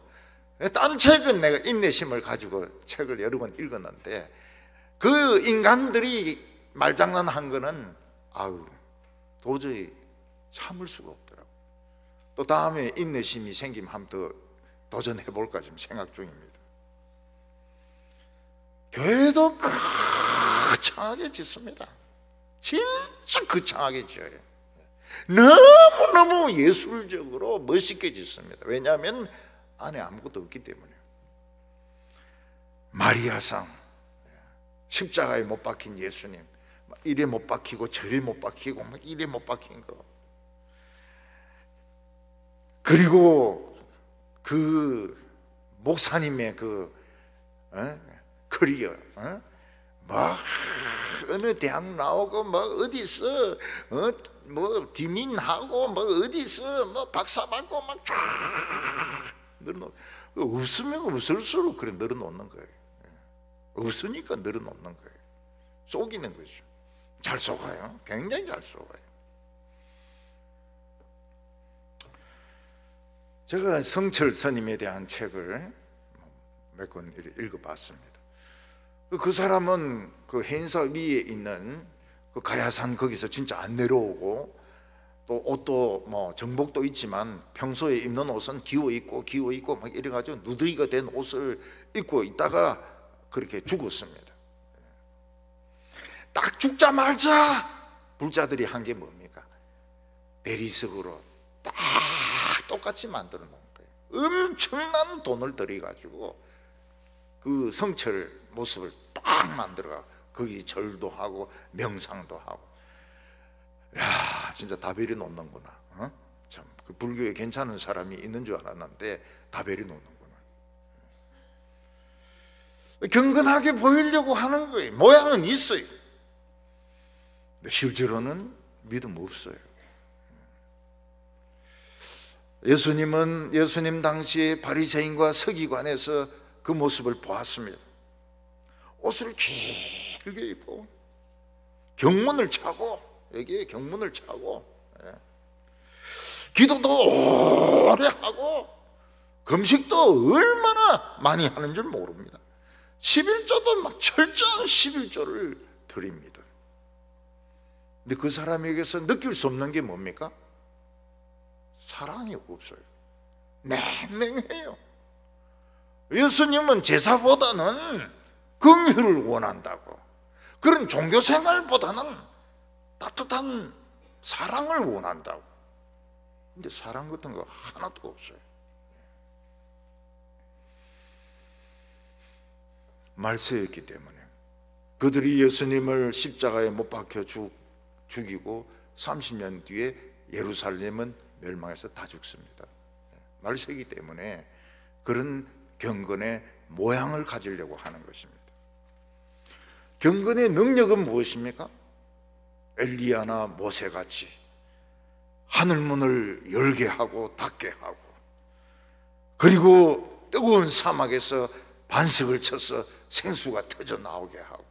딴 책은 내가 인내심을 가지고 책을 여러 번 읽었는데, 그 인간들이 말장난한 거는 도저히 참을 수가 없더라고. 또 다음에 인내심이 생기면 한번 더 도전해볼까 지금 생각 중입니다. 교회도 거창하게 짓습니다. 진짜 거창하게 지어요. 너무너무 예술적으로 멋있게 짓습니다. 왜냐하면 안에 아무것도 없기 때문에요. 마리아상, 십자가에 못 박힌 예수님, 이래 못 박히고 저래 못 박히고 막 이래 못 박힌 거. 그리고 그 목사님의 그 커리어, 막 어느 대학 나오고 뭐 어디서 뭐 디민하고 뭐 어디서 뭐 박사 받고 막 쫙 늘어놓. 없으면 없을수록 그래 늘어놓는 거예요. 없으니까 늘어놓는 거예요. 속이는 거죠. 잘 속아요. 굉장히 잘 속아요. 제가 성철 스님에 대한 책을 몇 권 읽어봤습니다. 그 사람은 그 해인사 위에 있는 그 가야산 거기서 진짜 안 내려오고, 또 옷도 뭐 정복도 있지만 평소에 입는 옷은 기워 입고 막 이래가지고 누더기가 된 옷을 입고 있다가 그렇게 죽었습니다. 딱 죽자마자 불자들이 한 게 뭡니까? 대리석으로 딱 똑같이 만들어 놓은 거예요. 엄청난 돈을 들여가지고 그 성철 모습을 딱 만들어가 거기 절도 하고 명상도 하고. 야, 진짜 다베리 놓는구나. 어? 참, 그 불교에 괜찮은 사람이 있는 줄 알았는데 다베리 놓는구나. 경건하게 보이려고 하는 거예요. 모양은 있어요. 근데 실제로는 믿음 없어요. 예수님 당시에 바리새인과 서기관에서 그 모습을 보았습니다. 옷을 길게 입고 경문을 차고, 여기에 경문을 차고, 기도도 오래 하고 금식도 얼마나 많이 하는 줄 모릅니다. 11조도 막 철저한 11조를 드립니다. 근데 그 사람에게서 느낄 수 없는 게 뭡니까? 사랑이 없어요. 냉랭해요. 예수님은 제사보다는 긍휼을 원한다고, 그런 종교생활보다는 따뜻한 사랑을 원한다고. 근데 사랑 같은 거 하나도 없어요. 말세였기 때문에 그들이 예수님을 십자가에 못 박혀 죽이고 30년 뒤에 예루살렘은 멸망해서 다 죽습니다. 말세이기 때문에 그런 경건의 모양을 가지려고 하는 것입니다. 경건의 능력은 무엇입니까? 엘리야나 모세같이 하늘문을 열게 하고 닫게 하고, 그리고 뜨거운 사막에서 반석을 쳐서 생수가 터져 나오게 하고,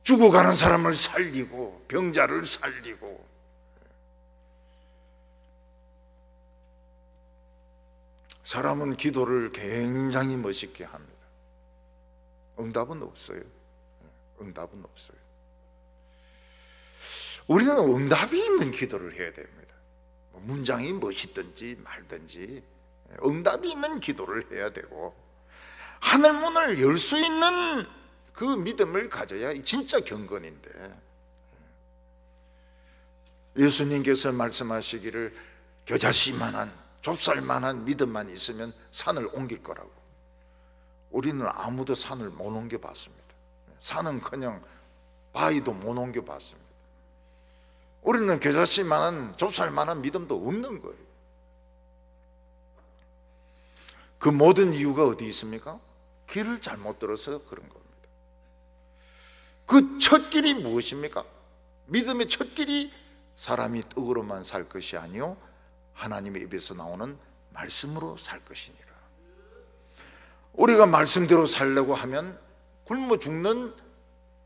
죽어가는 사람을 살리고 병자를 살리고, 사람은 기도를 굉장히 멋있게 합니다. 응답은 없어요. 응답은 없어요. 우리는 응답이 있는 기도를 해야 됩니다. 문장이 멋있든지 말든지 응답이 있는 기도를 해야 되고, 하늘문을 열 수 있는 그 믿음을 가져야 진짜 경건인데, 예수님께서 말씀하시기를 겨자씨만한 좁쌀만한 믿음만 있으면 산을 옮길 거라고. 우리는 아무도 산을 못 옮겨봤습니다. 산은커녕 바위도 못 옮겨봤습니다. 우리는 겨자씨만한 좁쌀만한 믿음도 없는 거예요. 그 모든 이유가 어디 있습니까? 길을 잘못 들어서 그런 겁니다. 그 첫 길이 무엇입니까? 믿음의 첫 길이 사람이 떡으로만 살 것이 아니요 하나님의 입에서 나오는 말씀으로 살 것이니라. 우리가 말씀대로 살려고 하면 굶어 죽는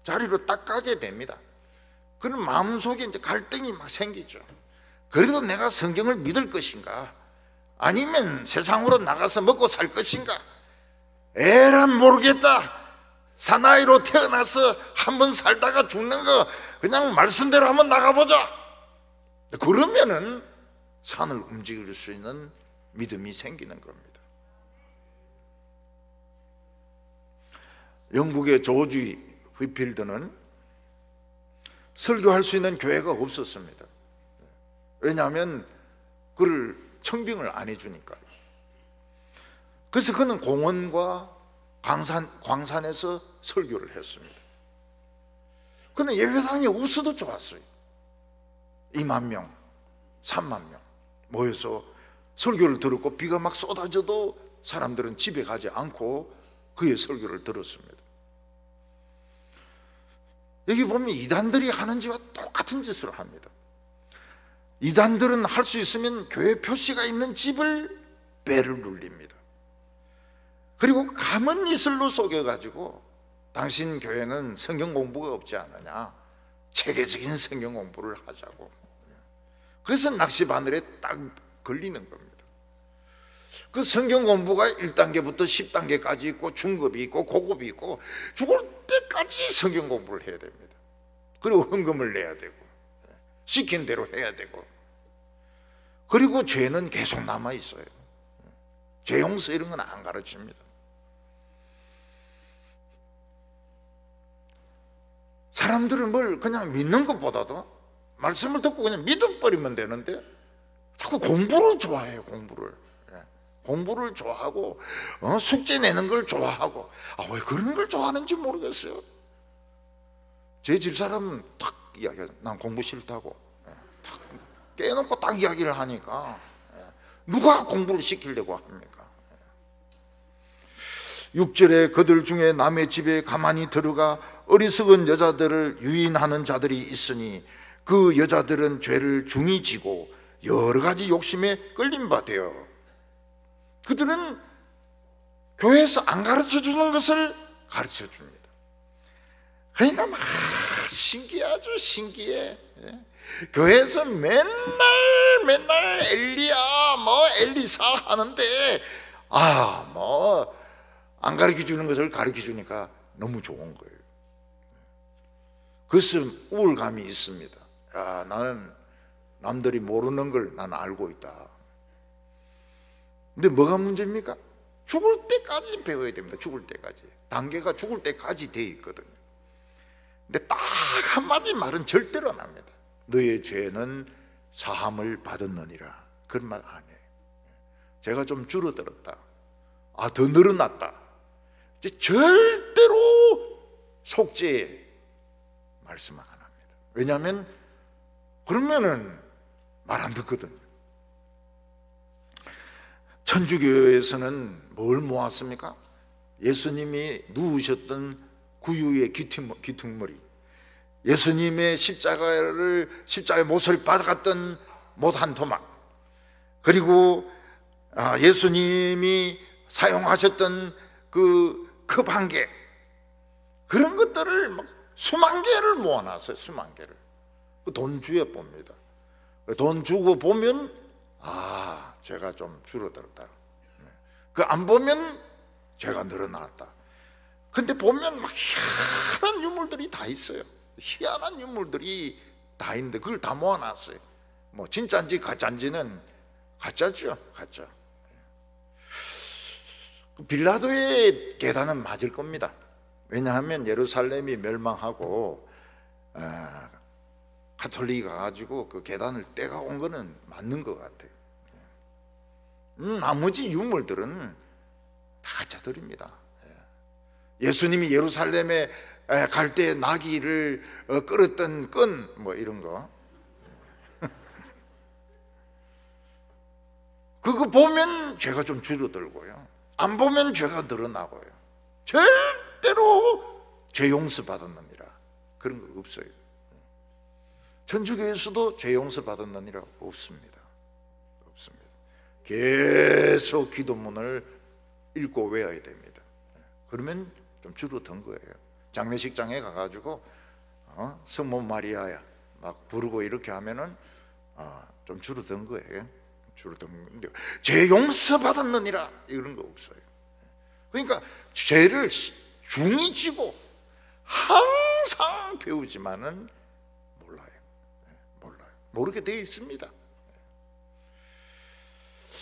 자리로 딱 가게 됩니다. 그런 마음속에 이제 갈등이 막 생기죠. 그래도 내가 성경을 믿을 것인가, 아니면 세상으로 나가서 먹고 살 것인가? 에란 모르겠다. 사나이로 태어나서 한번 살다가 죽는 거 그냥 말씀대로 한번 나가보자. 그러면은 산을 움직일 수 있는 믿음이 생기는 겁니다. 영국의 조지 휘필드는 설교할 수 있는 교회가 없었습니다. 왜냐하면 그를 청빙을 안 해주니까요. 그래서 그는 공원과 광산에서 설교를 했습니다. 그는 예배당이 없어도 좋았어요. 2만 명, 3만 명 모여서 설교를 들었고, 비가 막 쏟아져도 사람들은 집에 가지 않고 그의 설교를 들었습니다. 여기 보면 이단들이 하는 짓과 똑같은 짓을 합니다. 이단들은 할 수 있으면 교회 표시가 있는 집을 배를 눌립니다. 그리고 감은 이슬로 속여가지고 당신 교회는 성경 공부가 없지 않느냐, 체계적인 성경 공부를 하자고. 그래서 낚시바늘에 딱 걸리는 겁니다. 그 성경 공부가 1단계부터 10단계까지 있고 중급이 있고 고급이 있고 죽을 때까지 성경 공부를 해야 됩니다. 그리고 헌금을 내야 되고 시킨 대로 해야 되고, 그리고 죄는 계속 남아 있어요. 죄 용서 이런 건 안 가르칩니다. 사람들은 뭘 그냥 믿는 것보다도 말씀을 듣고 그냥 믿어버리면 되는데 자꾸 공부를 좋아해요. 공부를 좋아하고 숙제 내는 걸 좋아하고, 왜 그런 걸 좋아하는지 모르겠어요. 제 집사람은 딱 이야기해요. 난 공부 싫다고. 딱 깨놓고 딱 이야기를 하니까 누가 공부를 시키려고 합니까? 6절에 그들 중에 남의 집에 가만히 들어가 어리석은 여자들을 유인하는 자들이 있으니 그 여자들은 죄를 중히 지고 여러 가지 욕심에 끌린 바 되어, 그들은 교회에서 안 가르쳐 주는 것을 가르쳐 줍니다. 그러니까 막 신기하죠. 신기해. 교회에서 맨날 엘리야 엘리사 하는데 안 가르쳐 주는 것을 가르쳐 주니까 너무 좋은 거예요. 그것은 우울감이 있습니다. 나는 남들이 모르는 걸 난 알고 있다. 근데 뭐가 문제입니까? 죽을 때까지 배워야 됩니다. 죽을 때까지. 단계가 죽을 때까지 돼 있거든요. 근데 딱 한마디 말은 절대로 안 합니다. 너의 죄는 사함을 받았느니라. 그런 말 안 해요. 제가 좀 줄어들었다, 더 늘어났다, 이제 절대로 속죄 말씀 안 합니다. 왜냐하면 그러면은 말 안 듣거든요. 천주교에서는 뭘 모았습니까? 예수님이 누우셨던 구유의 귀퉁머리, 예수님의 십자가의 못을 받아갔던 못 한 토막, 그리고 예수님이 사용하셨던 그 컵 한 개, 그런 것들을 막 수만 개를 모아놨어요. 수만 개를. 돈 주에 봅니다. 돈 주고 보면 죄가 좀 줄어들었다. 안 보면 죄가 늘어났다. 근데 보면 막 희한한 유물들이 다 있어요. 희한한 유물들이 다 있는데 그걸 다 모아놨어요. 진짜인지 가짜인지는 가짜죠. 가짜. 빌라도의 계단은 맞을 겁니다. 왜냐하면 예루살렘이 멸망하고 가톨릭이 가가지고 그 계단을 떼가 온 거는 맞는 것 같아요. 나머지 유물들은 다 가짜들입니다. 예수님이 예루살렘에 갈 때 나귀를 끌었던 끈 이런 거, 그거 보면 죄가 좀 줄어들고요, 안 보면 죄가 늘어나고요. 절대로 죄 용서 받았느니라 그런 거 없어요. 천주교에서도 죄 용서 받았느니라 없습니다. 없습니다. 계속 기도문을 읽고 외워야 됩니다. 그러면 좀 줄어든 거예요. 장례식장에 가가지고 성모 마리아야 막 부르고 이렇게 하면은 좀 줄어든 거예요. 줄어든 건데 죄 용서 받았느니라 이런 거 없어요. 그러니까 죄를 중히 지고 항상 배우지만은 몰라요. 모르게 되어 있습니다.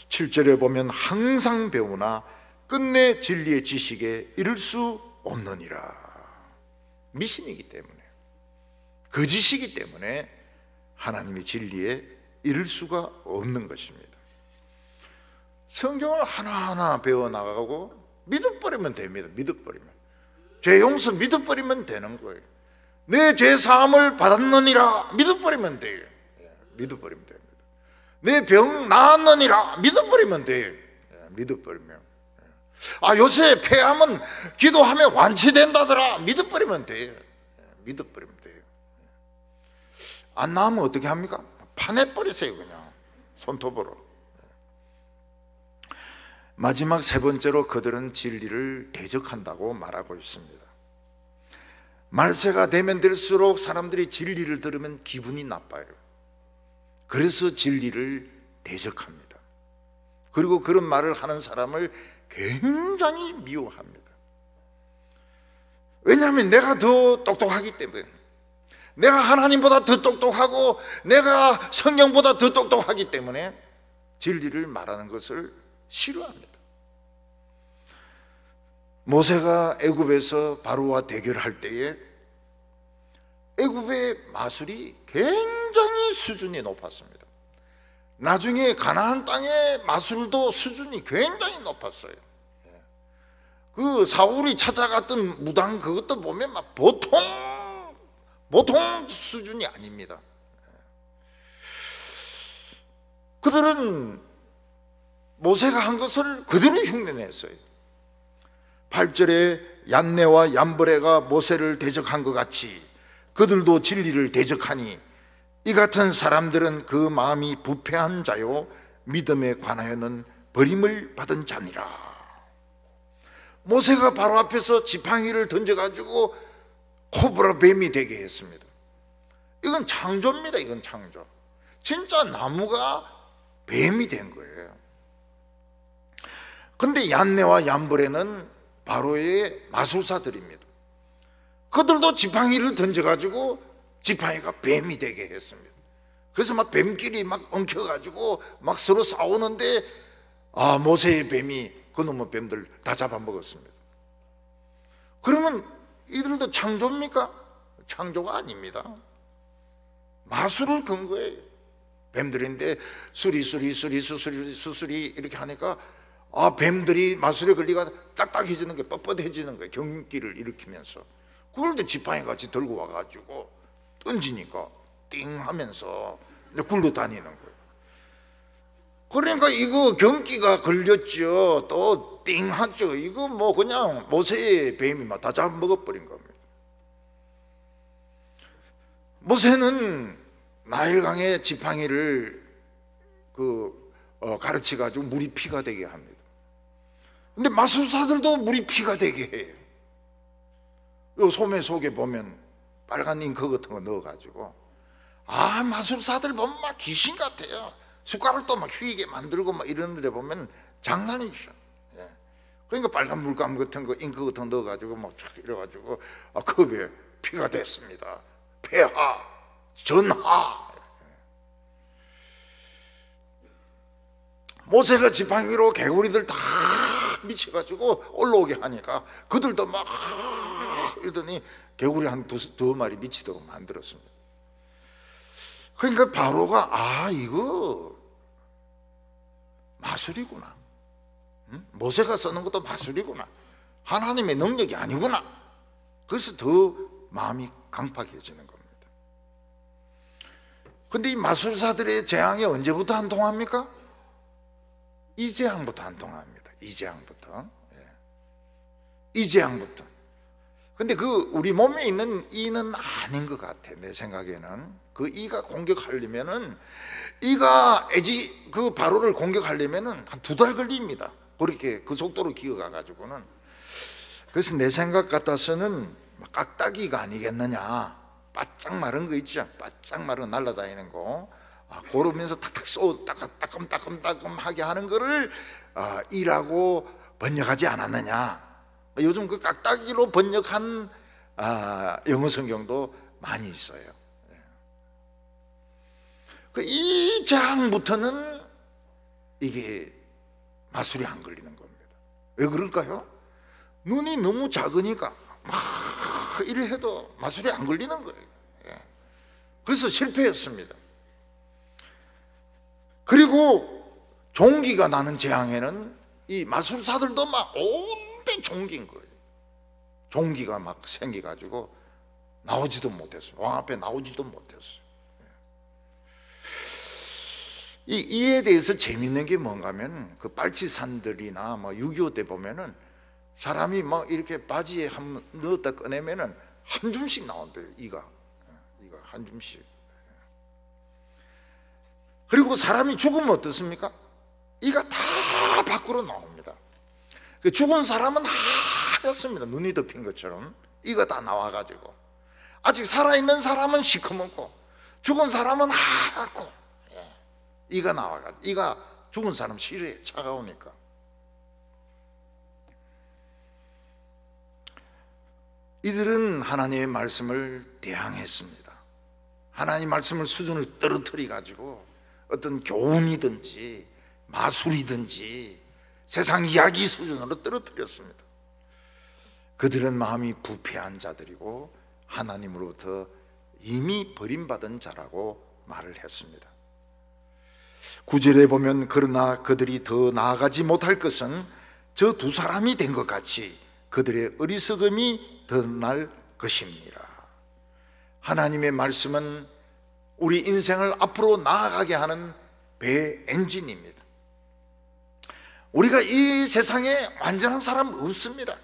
7절에 보면 항상 배우나 끝내 진리의 지식에 이를 수 없느니라. 미신이기 때문에, 거짓이기 때문에 하나님의 진리에 이를 수가 없는 것입니다. 성경을 하나하나 배워나가고 믿어버리면 됩니다. 믿어버리면, 죄 용서 믿어버리면 되는 거예요. 내 죄 사함을 받았느니라 믿어버리면 돼요. 믿어버리면 됩니다. 내 병 나았느니라 믿어버리면 돼요. 믿어버리면. 요새 폐암은 기도하면 완치된다더라 믿어버리면 돼요. 믿어버리면 돼요. 안 나으면 어떻게 합니까? 파내버리세요. 그냥 손톱으로. 마지막 세 번째로 그들은 진리를 대적한다고 말하고 있습니다. 말세가 되면 될수록 사람들이 진리를 들으면 기분이 나빠요. 그래서 진리를 대적합니다. 그리고 그런 말을 하는 사람을 굉장히 미워합니다. 왜냐하면 내가 더 똑똑하기 때문에, 내가 하나님보다 더 똑똑하고 내가 성경보다 더 똑똑하기 때문에 진리를 말하는 것을 싫어합니다. 모세가 애굽에서 바로와 대결할 때에 애굽의 마술이 굉장히 수준이 높았습니다. 나중에 가나안 땅의 마술도 수준이 굉장히 높았어요. 그 사울이 찾아갔던 무당 그것도 보면 막 보통 수준이 아닙니다. 그들은 모세가 한 것을 그대로 흉내냈어요. 8절에 얀네와 얀브레가 모세를 대적한 것 같이 그들도 진리를 대적하니 이 같은 사람들은 그 마음이 부패한 자요 믿음에 관하여는 버림을 받은 자니라. 모세가 바로 앞에서 지팡이를 던져가지고 코브라 뱀이 되게 했습니다. 이건 창조입니다. 이건 창조. 진짜 나무가 뱀이 된 거예요. 그런데 얀네와 얀브레는 바로의 마술사들입니다. 그들도 지팡이를 던져가지고 지팡이가 뱀이 되게 했습니다. 그래서 막 뱀끼리 막 엉켜가지고 막 서로 싸우는데 모세의 뱀이 그놈의 뱀들 다 잡아먹었습니다. 그러면 이들도 창조입니까? 창조가 아닙니다. 마술을 건 거예요. 뱀들인데 수리 이렇게 하니까 뱀들이 마술에 걸리가 딱딱해지는 거예요. 뻣뻣해지는 거예요. 경기를 일으키면서. 그걸 또 지팡이 같이 들고 와가지고 던지니까 띵 하면서 굴러 다니는 거예요. 그러니까 이거 경기가 걸렸죠. 또 띵 하죠. 이거 뭐 그냥 모세의 뱀이 막 다 잡아먹어버린 겁니다. 모세는 나일강의 지팡이를 가르쳐가지고 물이 피가 되게 합니다. 근데 마술사들도 물이 피가 되게 해요. 요 소매 속에 보면 빨간 잉크 같은 거 넣어가지고 마술사들 보면 막 귀신 같아요. 숟가락도 막 휘게 만들고 막 이런 데 보면 장난이죠. 예. 그러니까 빨간 물감 같은 거 잉크 같은 거 넣어가지고 막 촥 이래가지고 컵에 피가 됐습니다. 폐하 전하. 모세가 지팡이로 개구리들 다 미쳐가지고 올라오게 하니까 그들도 막 이러더니 개구리 한 두 마리 미치도록 만들었습니다. 그러니까 바로가 이거 마술이구나. 모세가 쓰는 것도 마술이구나. 하나님의 능력이 아니구나. 그래서 더 마음이 강팍해지는 겁니다. 근데 이 마술사들의 재앙이 언제부터 한통합니까? 이 재앙부터 한통합니다. 이 재앙부터. 이 재앙부터. 근데 우리 몸에 있는 이는 아닌 것 같아. 내 생각에는 그 이가 공격하려면은 이가 바로를 공격하려면은 한 2달 걸립니다. 그렇게 그 속도로 기어가 가지고는. 그래서 내 생각 같아서는 깍딱이가 아니겠느냐. 바짝 마른 거 있죠. 바짝 마른 날아다니는 거. 고르면서 탁탁 쏘 따끔따끔하게 하는 거를 이라고 번역하지 않았느냐. 요즘 그 깍딱이로 번역한 영어 성경도 많이 있어요. 이 장부터는 이게 마술이 안 걸리는 겁니다. 왜 그럴까요? 눈이 너무 작으니까 막 이래 해도 마술이 안 걸리는 거예요. 그래서 실패했습니다. 그리고 종기가 나는 재앙에는 이 마술사들도 막 온데 종기인 거예요. 종기가 막 생겨가지고 나오지도 못했어요. 왕 앞에 나오지도 못했어요. 이에 대해서 재밌는 게 뭔가 하면 그 빨치산들이나 6.25 때 보면은 사람이 막 이렇게 바지에 넣었다 꺼내면은 한 줌씩 나온대요. 이가 한 줌씩. 그리고 사람이 죽으면 어떻습니까? 이가 다 밖으로 나옵니다. 그 죽은 사람은 하얗습니다. 눈이 덮인 것처럼 이가 다 나와가지고, 아직 살아있는 사람은 시커멓고 죽은 사람은 하얗고, 이가 나와가지고, 이가 죽은 사람 싫어해, 차가우니까. 이들은 하나님의 말씀을 대항했습니다. 하나님 말씀을 수준을 떨어뜨려 가지고 어떤 교훈이든지 마술이든지 세상 이야기 수준으로 떨어뜨렸습니다. 그들은 마음이 부패한 자들이고 하나님으로부터 이미 버림받은 자라고 말을 했습니다. 9절에 보면 그러나 그들이 더 나아가지 못할 것은 저 두 사람이 된 것 같이 그들의 어리석음이 드러날 것입니다. 하나님의 말씀은 우리 인생을 앞으로 나아가게 하는 배 엔진입니다. 우리가 이 세상에 완전한 사람 없습니다.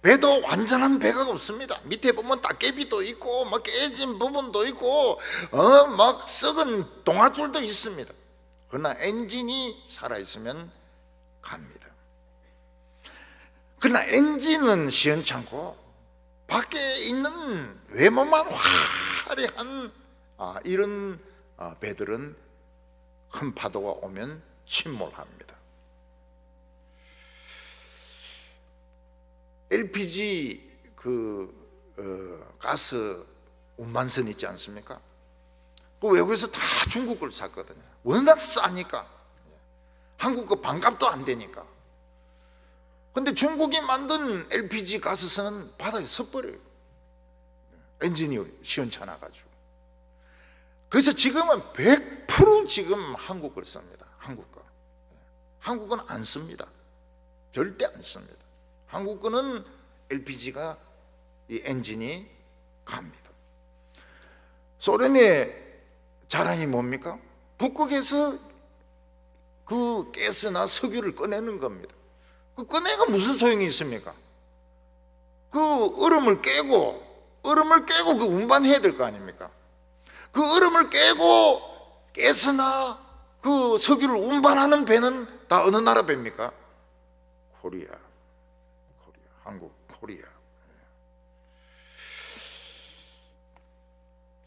배도 완전한 배가 없습니다. 밑에 보면 따개비도 있고 막 깨진 부분도 있고 막 썩은 동아줄도 있습니다. 그러나 엔진이 살아있으면 갑니다. 그러나 엔진은 시원찮고 밖에 있는 외모만 화려한 이런 배들은 큰 파도가 오면 침몰합니다. LPG 가스 운반선 있지 않습니까? 그 외국에서 다 중국 걸 샀거든요. 워낙 싸니까. 한국 거 반값도 안 되니까. 근데 중국이 만든 LPG 가스선은 바다에 서버려요. 엔진이 시원찮아가지고. 그래서 지금은 100% 지금 한국 걸 씁니다. 한국 거. 한국은 안 씁니다. 절대 안 씁니다. 한국 거는 LPG가 이 엔진이 갑니다. 소련의 자랑이 뭡니까? 북극에서 그 가스나 석유를 꺼내는 겁니다. 그 꺼내가 무슨 소용이 있습니까? 그 얼음을 깨고 그 운반해야 될 거 아닙니까? 그 얼음을 깨고 가스나 그 석유를 운반하는 배는 다 어느 나라 배입니까? 코리아, 한국, 코리아.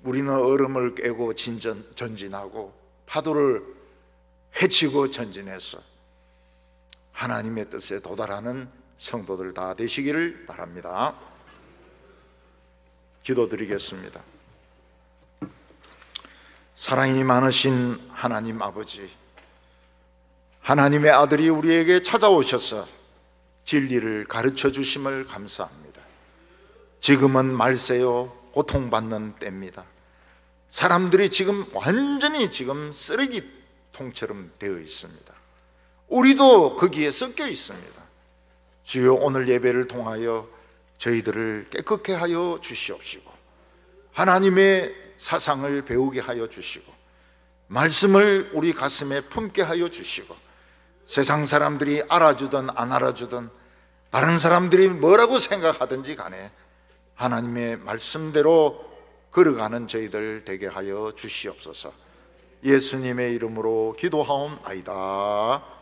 우리는 얼음을 깨고 전진하고 파도를 헤치고 전진했어. 하나님의 뜻에 도달하는 성도들 다 되시기를 바랍니다. 기도드리겠습니다. 사랑이 많으신 하나님 아버지, 하나님의 아들이 우리에게 찾아오셔서 진리를 가르쳐 주심을 감사합니다. 지금은 말세요 고통받는 때입니다. 사람들이 지금 완전히 지금 쓰레기통처럼 되어 있습니다. 우리도 거기에 섞여 있습니다. 주여, 오늘 예배를 통하여 저희들을 깨끗게 하여 주시옵시고 하나님의 사상을 배우게 하여 주시고 말씀을 우리 가슴에 품게 하여 주시고 세상 사람들이 알아주든 안 알아주든 다른 사람들이 뭐라고 생각하든지 간에 하나님의 말씀대로 걸어가는 저희들 되게 하여 주시옵소서. 예수님의 이름으로 기도하옵나이다.